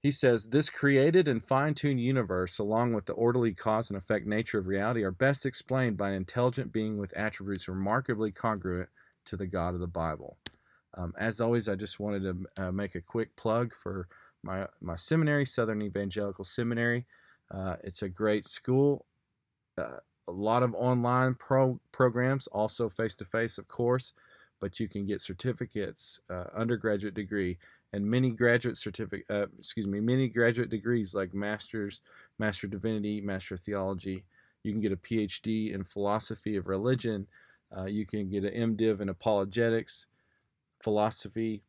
He says, "This created and fine-tuned universe, along with the orderly cause and effect nature of reality, are best explained by an intelligent being with attributes remarkably congruent to the God of the Bible." As always, I just wanted to make a quick plug for my seminary, Southern Evangelical Seminary. It's a great school. A lot of online programs, also face-to-face, of course, but you can get certificates, undergraduate degree, and many graduate degrees like Master of Divinity, Master of Theology. You can get a PhD in philosophy of religion. You can get an MDiv in apologetics, philosophy,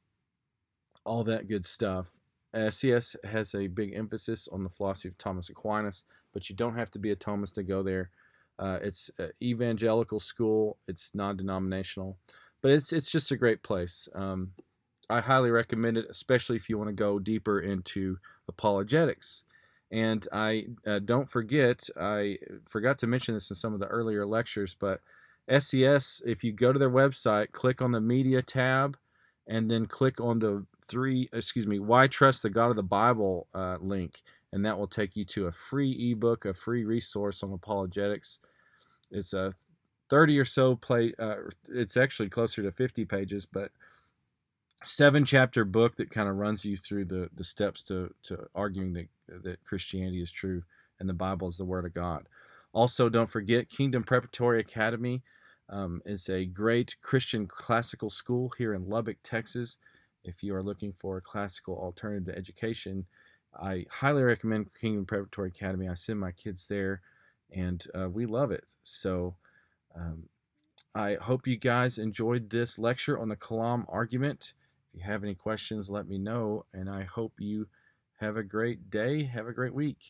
all that good stuff. SES has a big emphasis on the philosophy of Thomas Aquinas, but you don't have to be a Thomist to go there. It's an evangelical school. It's non-denominational, but it's just a great place. I highly recommend it, especially if you want to go deeper into apologetics. And I forgot to mention this in some of the earlier lectures, but SES, if you go to their website, click on the media tab, and then click on the Why Trust the God of the Bible link, and that will take you to a free ebook, a free resource on apologetics. It's a 30 or so it's actually closer to 50 pages, but 7-chapter book that kind of runs you through the steps to arguing that Christianity is true and the Bible is the Word of God. Also, don't forget, Kingdom Preparatory Academy is a great Christian classical school here in Lubbock, Texas. If you are looking for a classical alternative to education, I highly recommend Kingdom Preparatory Academy. I send my kids there, and we love it. So I hope you guys enjoyed this lecture on the Kalam argument. If you have any questions, let me know, and I hope you have a great day. Have a great week.